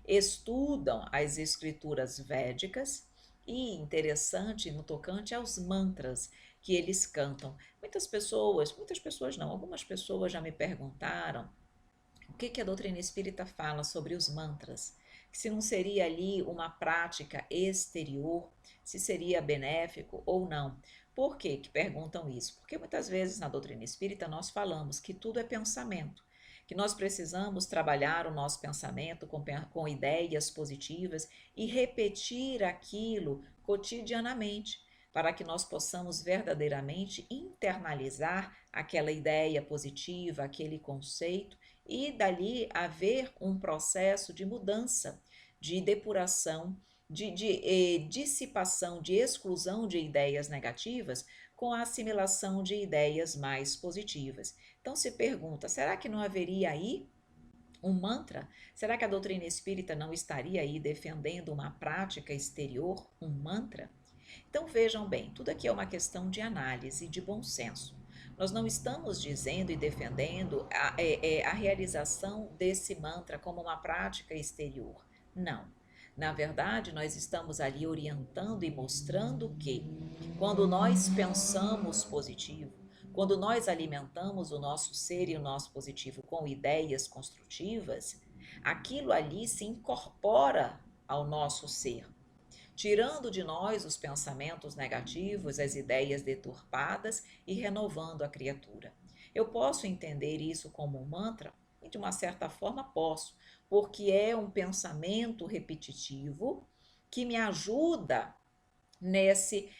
Estudam as escrituras védicas e interessante no tocante aos mantras, que eles cantam. Muitas pessoas não, algumas pessoas já me perguntaram o que que a doutrina espírita fala sobre os mantras, que se não seria ali uma prática exterior, se seria benéfico ou não. Por que que perguntam isso? Porque muitas vezes na doutrina espírita nós falamos que tudo é pensamento, que nós precisamos trabalhar o nosso pensamento com ideias positivas e repetir aquilo cotidianamente, para que nós possamos verdadeiramente internalizar aquela ideia positiva, aquele conceito e dali haver um processo de mudança, de depuração, de dissipação, de exclusão de ideias negativas com a assimilação de ideias mais positivas. Então se pergunta, será que não haveria aí um mantra? Será que a doutrina espírita não estaria aí defendendo uma prática exterior, um mantra? Então vejam bem, tudo aqui é uma questão de análise, de bom senso. Nós não estamos dizendo e defendendo a realização desse mantra como uma prática exterior. Não. Na verdade, nós estamos ali orientando e mostrando que, quando nós pensamos positivo, quando nós alimentamos o nosso ser e o nosso positivo com ideias construtivas, aquilo ali se incorpora ao nosso ser, tirando de nós os pensamentos negativos, as ideias deturpadas e renovando a criatura. Eu posso entender isso como um mantra? E de uma certa forma posso, porque é um pensamento repetitivo que me ajuda nesse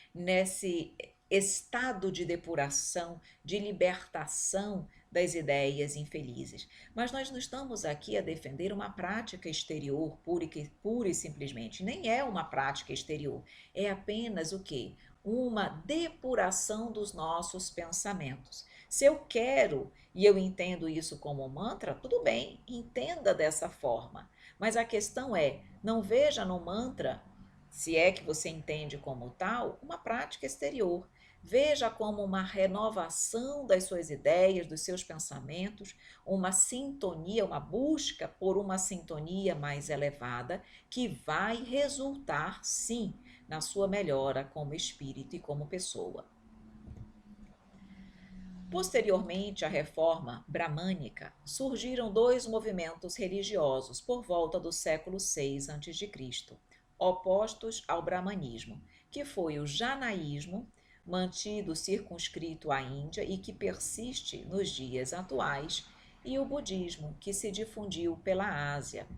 estado de depuração, de libertação das ideias infelizes. Mas nós não estamos aqui a defender uma prática exterior pura e simplesmente. Nem é uma prática exterior. É apenas o quê? Uma depuração dos nossos pensamentos. Se eu quero e eu entendo isso como mantra, tudo bem, entenda dessa forma. Mas a questão é, não veja no mantra, se é que você entende como tal, uma prática exterior. Veja como uma renovação das suas ideias, dos seus pensamentos, uma sintonia, uma busca por uma sintonia mais elevada, que vai resultar, sim, na sua melhora como espírito e como pessoa. Posteriormente à reforma bramânica, surgiram dois movimentos religiosos por volta do século VI a.C., opostos ao brahmanismo, que foi o janaísmo, mantido circunscrito à Índia e que persiste nos dias atuais, e o budismo, que se difundiu pela Ásia.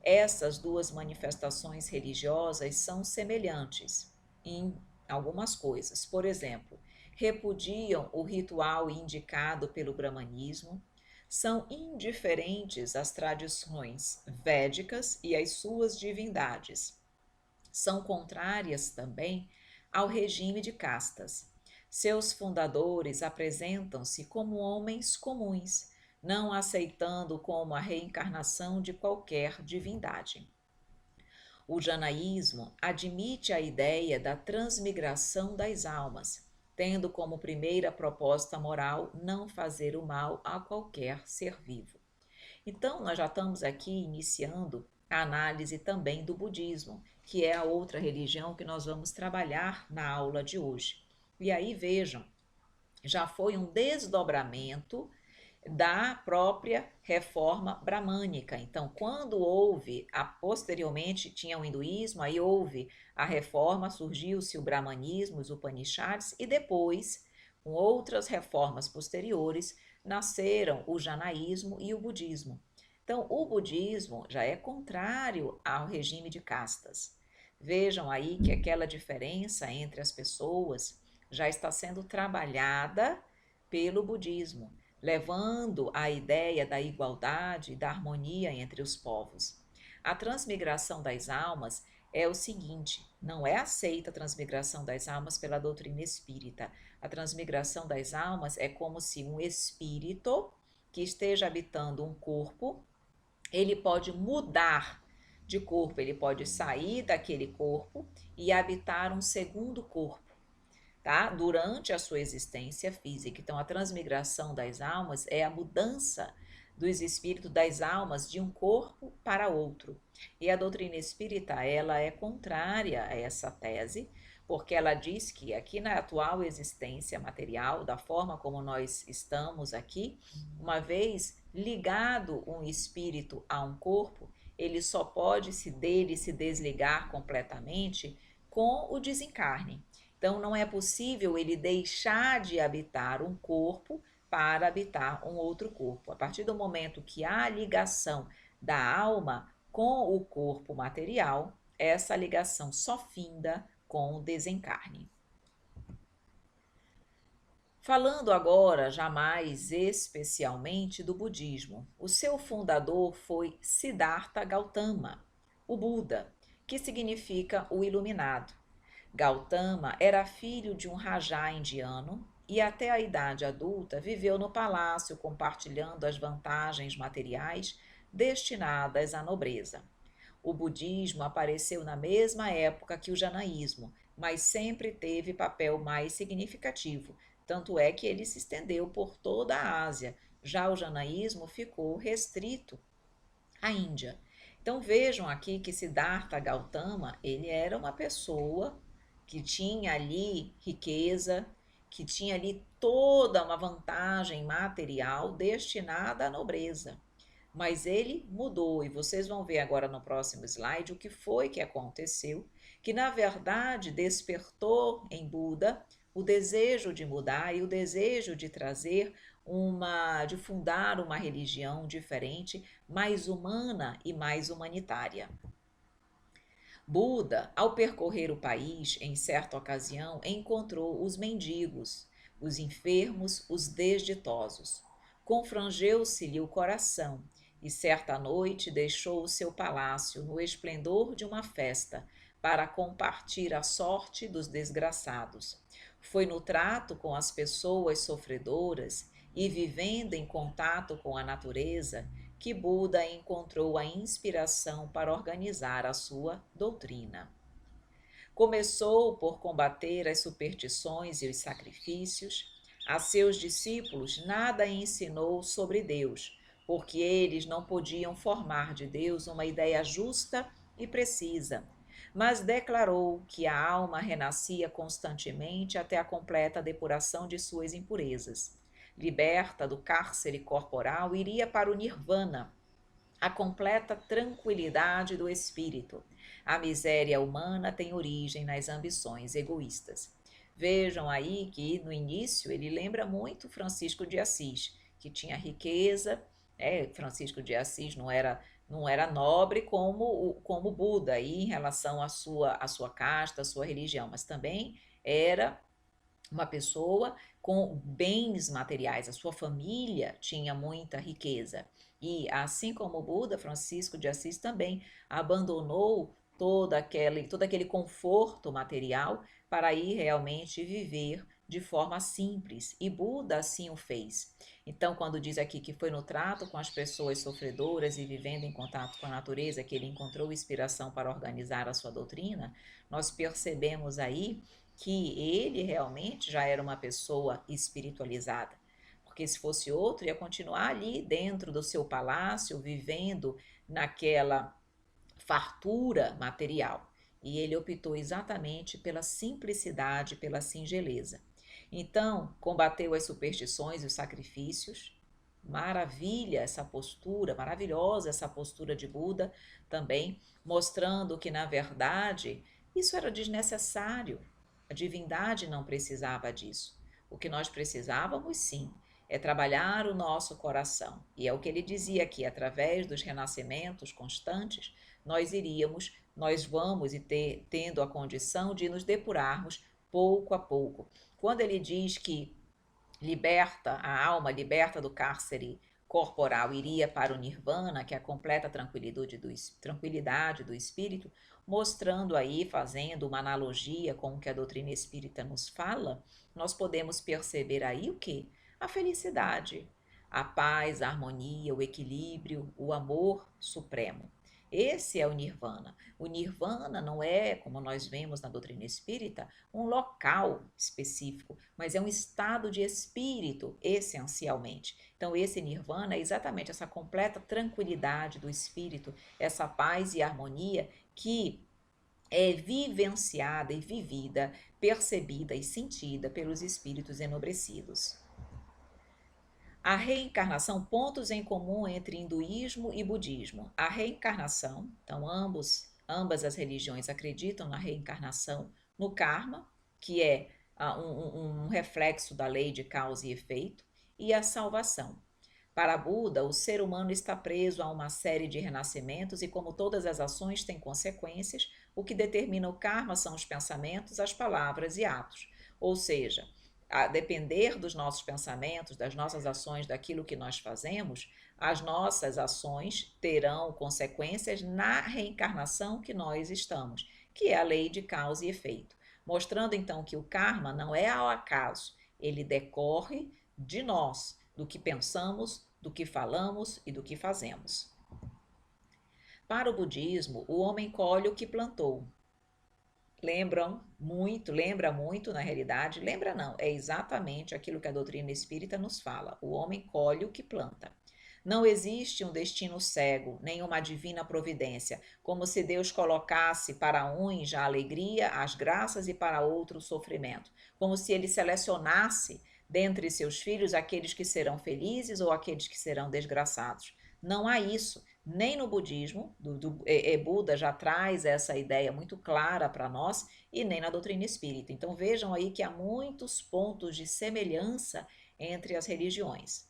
Essas duas manifestações religiosas são semelhantes em algumas coisas. Por exemplo, repudiam o ritual indicado pelo brahmanismo, são indiferentes às tradições védicas e às suas divindades. São contrárias também ao regime de castas. Seus fundadores apresentam-se como homens comuns, não aceitando como a reencarnação de qualquer divindade. O janaísmo admite a ideia da transmigração das almas, tendo como primeira proposta moral não fazer o mal a qualquer ser vivo. Então, nós já estamos aqui iniciando a análise também do budismo, que é a outra religião que nós vamos trabalhar na aula de hoje. E aí vejam, já foi um desdobramento da própria reforma bramânica. Então, quando houve, posteriormente tinha o hinduísmo, aí houve a reforma, surgiu-se o brahmanismo, os Upanishads, e depois, com outras reformas posteriores, nasceram o janaísmo e o budismo. Então, o budismo já é contrário ao regime de castas. Vejam aí que aquela diferença entre as pessoas já está sendo trabalhada pelo budismo, levando a ideia da igualdade e da harmonia entre os povos. A transmigração das almas é o seguinte, não é aceita a transmigração das almas pela doutrina espírita. A transmigração das almas é como se um espírito que esteja habitando um corpo, ele pode mudar de corpo, ele pode sair daquele corpo e habitar um segundo corpo, tá? Durante a sua existência física. Então, a transmigração das almas é a mudança dos espíritos, das almas, de um corpo para outro. E a doutrina espírita, ela é contrária a essa tese, porque ela diz que aqui na atual existência material, da forma como nós estamos aqui, uma vez ligado um espírito a um corpo, ele só pode dele se desligar completamente com o desencarne. Então não é possível ele deixar de habitar um corpo para habitar um outro corpo. A partir do momento que há a ligação da alma com o corpo material, essa ligação só finda com o desencarne. Falando agora já mais especialmente do budismo, o seu fundador foi Siddhartha Gautama, o Buda, que significa o iluminado. Gautama era filho de um rajá indiano e até a idade adulta viveu no palácio compartilhando as vantagens materiais destinadas à nobreza. O budismo apareceu na mesma época que o janaísmo, mas sempre teve papel mais significativo, tanto é que ele se estendeu por toda a Ásia. Já o janaísmo ficou restrito à Índia. Então vejam aqui que Siddhartha Gautama, ele era uma pessoa que tinha ali riqueza, que tinha ali toda uma vantagem material destinada à nobreza. Mas ele mudou, e vocês vão ver agora no próximo slide o que foi que aconteceu, que na verdade despertou em Buda o desejo de mudar e o desejo de trazer de fundar uma religião diferente, mais humana e mais humanitária. Buda, ao percorrer o país, em certa ocasião, encontrou os mendigos, os enfermos, os desditosos. Confrangeu-se-lhe o coração e certa noite deixou o seu palácio no esplendor de uma festa para compartir a sorte dos desgraçados. Foi no trato com as pessoas sofredoras e vivendo em contato com a natureza que Buda encontrou a inspiração para organizar a sua doutrina. Começou por combater as superstições e os sacrifícios. A seus discípulos nada ensinou sobre Deus, porque eles não podiam formar de Deus uma ideia justa e precisa, mas declarou que a alma renascia constantemente até a completa depuração de suas impurezas. Liberta do cárcere corporal, iria para o nirvana, a completa tranquilidade do espírito. A miséria humana tem origem nas ambições egoístas. Vejam aí que no início ele lembra muito Francisco de Assis, que tinha riqueza. Francisco de Assis não era nobre como Buda aí, em relação à sua casta, à sua religião, mas também era uma pessoa com bens materiais, a sua família tinha muita riqueza. E assim como Buda, Francisco de Assis também abandonou todo aquele conforto material para ir realmente viver de forma simples. E Buda assim o fez. Então, quando diz aqui que foi no trato com as pessoas sofredoras e vivendo em contato com a natureza que ele encontrou inspiração para organizar a sua doutrina, nós percebemos aí que ele realmente já era uma pessoa espiritualizada. Porque se fosse outro, ia continuar ali dentro do seu palácio, vivendo naquela fartura material. E ele optou exatamente pela simplicidade, pela singeleza. Então, combateu as superstições e os sacrifícios. Maravilha essa postura, maravilhosa essa postura de Buda também, mostrando que, na verdade, isso era desnecessário. A divindade não precisava disso. O que nós precisávamos, sim, é trabalhar o nosso coração. E é o que ele dizia aqui, através dos renascimentos constantes, nós vamos tendo a condição de nos depurarmos pouco a pouco. Quando ele diz que a alma liberta do cárcere corporal iria para o nirvana, que é a completa tranquilidade do espírito, mostrando aí, fazendo uma analogia com o que a doutrina espírita nos fala, nós podemos perceber aí o que? A felicidade, a paz, a harmonia, o equilíbrio, o amor supremo. Esse é o nirvana. O nirvana não é, como nós vemos na doutrina espírita, um local específico, mas é um estado de espírito, essencialmente. Então, esse nirvana é exatamente essa completa tranquilidade do espírito, essa paz e harmonia que é vivenciada e vivida, percebida e sentida pelos espíritos enobrecidos. A reencarnação, pontos em comum entre hinduísmo e budismo. A reencarnação, então ambas as religiões acreditam na reencarnação, no karma, que é um reflexo da lei de causa e efeito, e a salvação. Para Buda, o ser humano está preso a uma série de renascimentos e, como todas as ações têm consequências, o que determina o karma são os pensamentos, as palavras e atos. Ou seja, a depender dos nossos pensamentos, das nossas ações, daquilo que nós fazemos, as nossas ações terão consequências na reencarnação que nós estamos, que é a lei de causa e efeito. Mostrando então que o karma não é ao acaso, ele decorre de nós, do que pensamos, do que falamos e do que fazemos. Para o budismo, o homem colhe o que plantou. Lembra muito na realidade, lembra não, é exatamente aquilo que a doutrina espírita nos fala. O homem colhe o que planta. Não existe um destino cego, nem uma divina providência, como se Deus colocasse para uns a alegria, as graças e para outros o sofrimento, como se ele selecionasse dentre seus filhos aqueles que serão felizes ou aqueles que serão desgraçados. Não há isso, nem no budismo, Buda já traz essa ideia muito clara para nós, e nem na doutrina espírita. Então vejam aí que há muitos pontos de semelhança entre as religiões.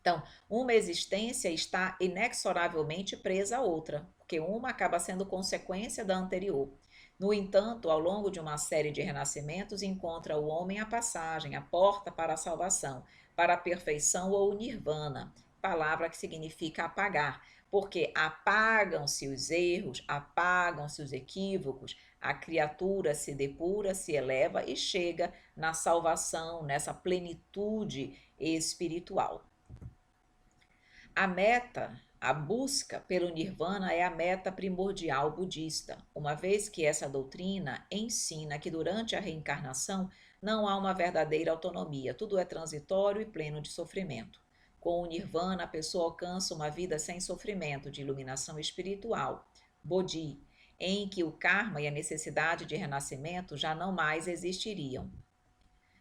Então, uma existência está inexoravelmente presa à outra, porque uma acaba sendo consequência da anterior. No entanto, ao longo de uma série de renascimentos, encontra o homem a passagem, a porta para a salvação, para a perfeição ou o nirvana, palavra que significa apagar, porque apagam-se os erros, apagam-se os equívocos, a criatura se depura, se eleva e chega na salvação, nessa plenitude espiritual. A meta, a busca pelo nirvana é a meta primordial budista, uma vez que essa doutrina ensina que durante a reencarnação não há uma verdadeira autonomia, tudo é transitório e pleno de sofrimento. Com o nirvana, a pessoa alcança uma vida sem sofrimento, de iluminação espiritual, bodhi, em que o karma e a necessidade de renascimento já não mais existiriam.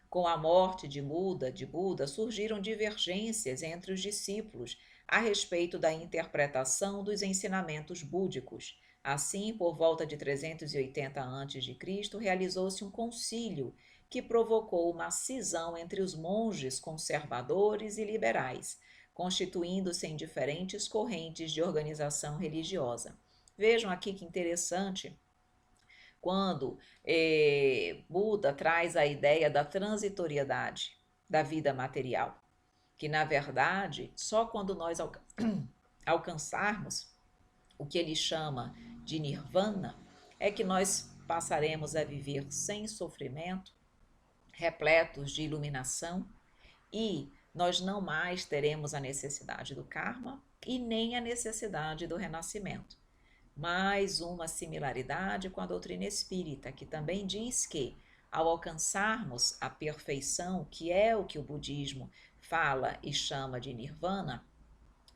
Com a morte de Buda, surgiram divergências entre os discípulos a respeito da interpretação dos ensinamentos búdicos. Assim, por volta de 380 a.C., realizou-se um concílio que provocou uma cisão entre os monges conservadores e liberais, constituindo-se em diferentes correntes de organização religiosa. Vejam aqui que interessante quando Buda traz a ideia da transitoriedade da vida material, que na verdade, só quando nós alcançarmos o que ele chama de nirvana, é que nós passaremos a viver sem sofrimento, repletos de iluminação, e nós não mais teremos a necessidade do karma e nem a necessidade do renascimento. Mais uma similaridade com a doutrina espírita, que também diz que, ao alcançarmos a perfeição, que é o que o budismo fala e chama de nirvana,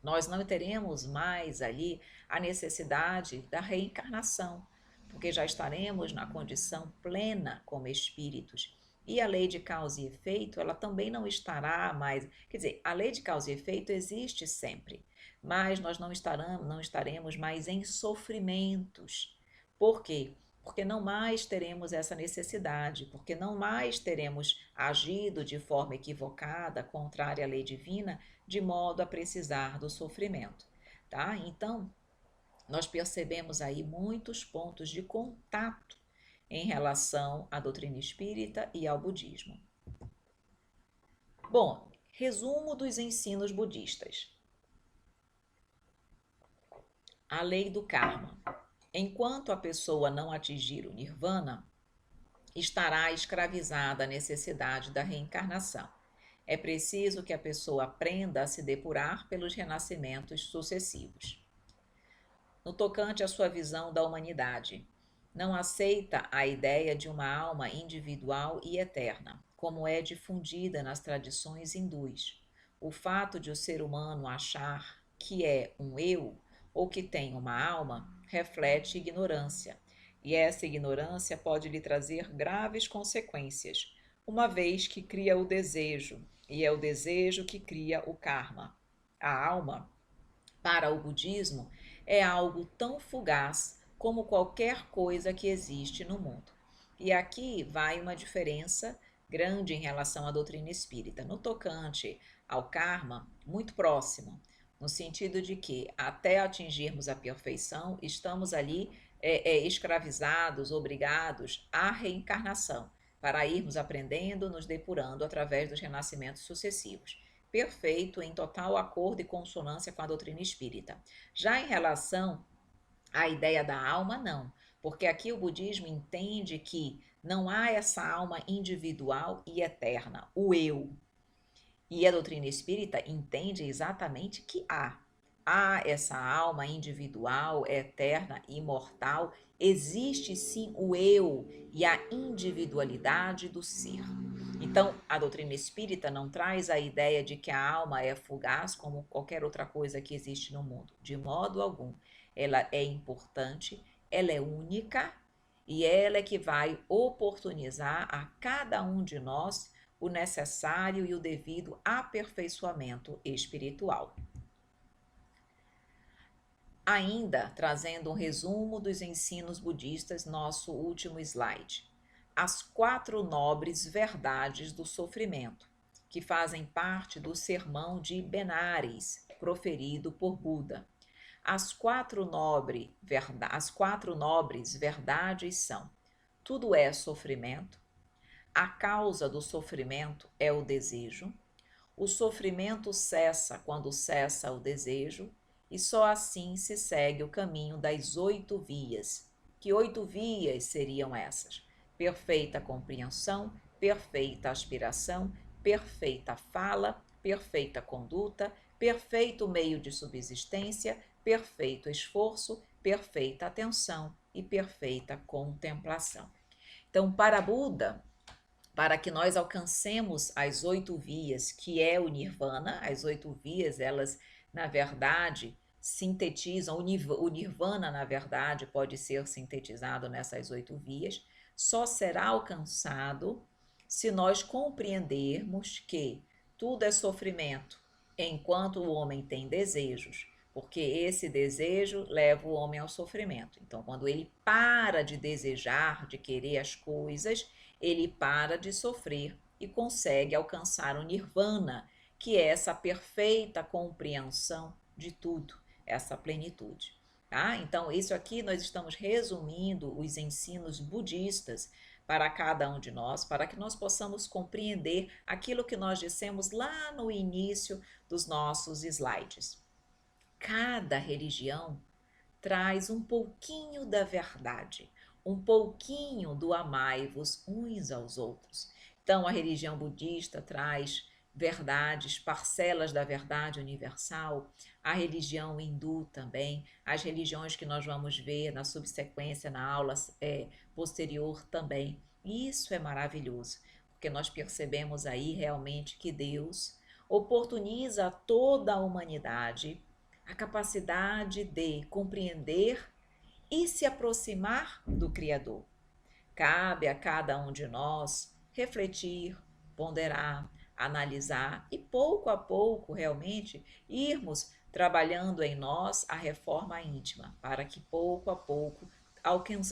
nós não teremos mais ali a necessidade da reencarnação, porque já estaremos na condição plena como espíritos. E a lei de causa e efeito, ela também não estará mais. Quer dizer, a lei de causa e efeito existe sempre, mas nós não estaremos mais em sofrimentos. Por quê? Porque não mais teremos essa necessidade, porque não mais teremos agido de forma equivocada, contrária à lei divina, de modo a precisar do sofrimento, tá? Então, nós percebemos aí muitos pontos de contato em relação à doutrina espírita e ao budismo. Bom, resumo dos ensinos budistas. A lei do karma. Enquanto a pessoa não atingir o nirvana, estará escravizada à necessidade da reencarnação. É preciso que a pessoa aprenda a se depurar pelos renascimentos sucessivos. No tocante à sua visão da humanidade, não aceita a ideia de uma alma individual e eterna, como é difundida nas tradições hindus. O fato de o ser humano achar que é um eu ou que tem uma alma reflete ignorância e essa ignorância pode lhe trazer graves consequências, uma vez que cria o desejo, e é o desejo que cria o karma. A alma, para o budismo, é algo tão fugaz como qualquer coisa que existe no mundo. E aqui vai uma diferença grande em relação à doutrina espírita. No tocante ao karma, muito próximo, no sentido de que até atingirmos a perfeição, estamos ali escravizados, obrigados à reencarnação, para irmos aprendendo, nos depurando através dos renascimentos sucessivos. Perfeito, em total acordo e consonância com a doutrina espírita. Já em relação à ideia da alma, não, porque aqui o budismo entende que não há essa alma individual e eterna, o eu. E a doutrina espírita entende exatamente que há. Há essa alma individual, eterna, imortal. Existe sim o eu e a individualidade do ser. Então, a doutrina espírita não traz a ideia de que a alma é fugaz como qualquer outra coisa que existe no mundo. De modo algum. Ela é importante, ela é única e ela é que vai oportunizar a cada um de nós o necessário e o devido aperfeiçoamento espiritual. Ainda trazendo um resumo dos ensinos budistas, nosso último slide. As 4 nobres verdades do sofrimento, que fazem parte do sermão de Benares, proferido por Buda. As quatro nobres verdades são: tudo é sofrimento, a causa do sofrimento é o desejo, o sofrimento cessa quando cessa o desejo, e só assim se segue o caminho das 8 vias. Que 8 vias seriam essas? Perfeita compreensão, perfeita aspiração, perfeita fala, perfeita conduta, perfeito meio de subsistência, perfeito esforço, perfeita atenção e perfeita contemplação. Então, para Buda, para que nós alcancemos as 8 vias, que é o Nirvana, as 8 vias, elas, na verdade, sintetizam, o Nirvana, na verdade, pode ser sintetizado nessas 8 vias, só será alcançado se nós compreendermos que tudo é sofrimento, enquanto o homem tem desejos, porque esse desejo leva o homem ao sofrimento. Então, quando ele para de desejar, de querer as coisas, ele para de sofrer e consegue alcançar o nirvana, que é essa perfeita compreensão de tudo, essa plenitude. Tá? Então, isso aqui nós estamos resumindo os ensinos budistas para cada um de nós, para que nós possamos compreender aquilo que nós dissemos lá no início dos nossos slides. Cada religião traz um pouquinho da verdade, um pouquinho do amai-vos uns aos outros. Então, a religião budista traz verdades, parcelas da verdade universal, a religião hindu também, as religiões que nós vamos ver na subsequência, na aula posterior também. Isso é maravilhoso, porque nós percebemos aí realmente que Deus oportuniza a toda a humanidade a capacidade de compreender e se aproximar do Criador. Cabe a cada um de nós refletir, ponderar, analisar e pouco a pouco realmente irmos trabalhando em nós a reforma íntima, para que pouco a pouco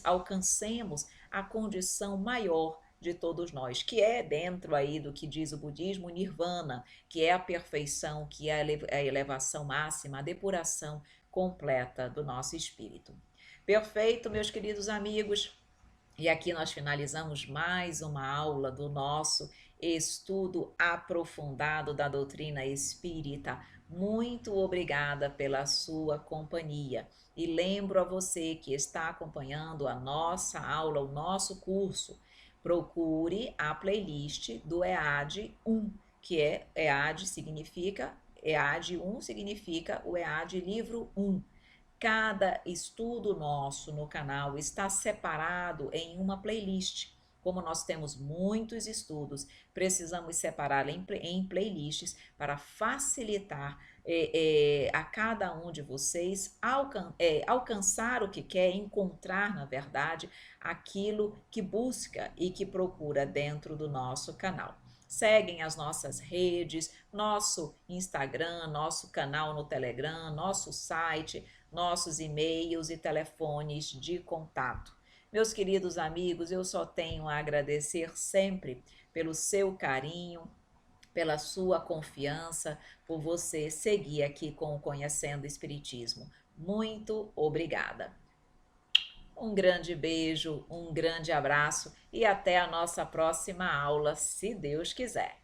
alcancemos a condição maior de todos nós, que é dentro aí do que diz o budismo, nirvana, que é a perfeição, que é a elevação máxima, a depuração completa do nosso espírito. Perfeito, meus queridos amigos. E aqui nós finalizamos mais uma aula do nosso estudo aprofundado da doutrina espírita. Muito obrigada pela sua companhia. E lembro a você que está acompanhando a nossa aula, o nosso curso, procure a playlist do EAD 1, que é EAD significa, EAD 1 significa o EAD livro 1. Cada estudo nosso no canal está separado em uma playlist. Como nós temos muitos estudos, precisamos separar em playlists para facilitar a cada um de vocês alcançar o que quer, encontrar, na verdade, aquilo que busca e que procura dentro do nosso canal. Seguem as nossas redes, nosso Instagram, nosso canal no Telegram, nosso site, nossos e-mails e telefones de contato. Meus queridos amigos, eu só tenho a agradecer sempre pelo seu carinho, pela sua confiança, por você seguir aqui com o Conhecendo Espiritismo. Muito obrigada. Um grande beijo, um grande abraço e até a nossa próxima aula, se Deus quiser.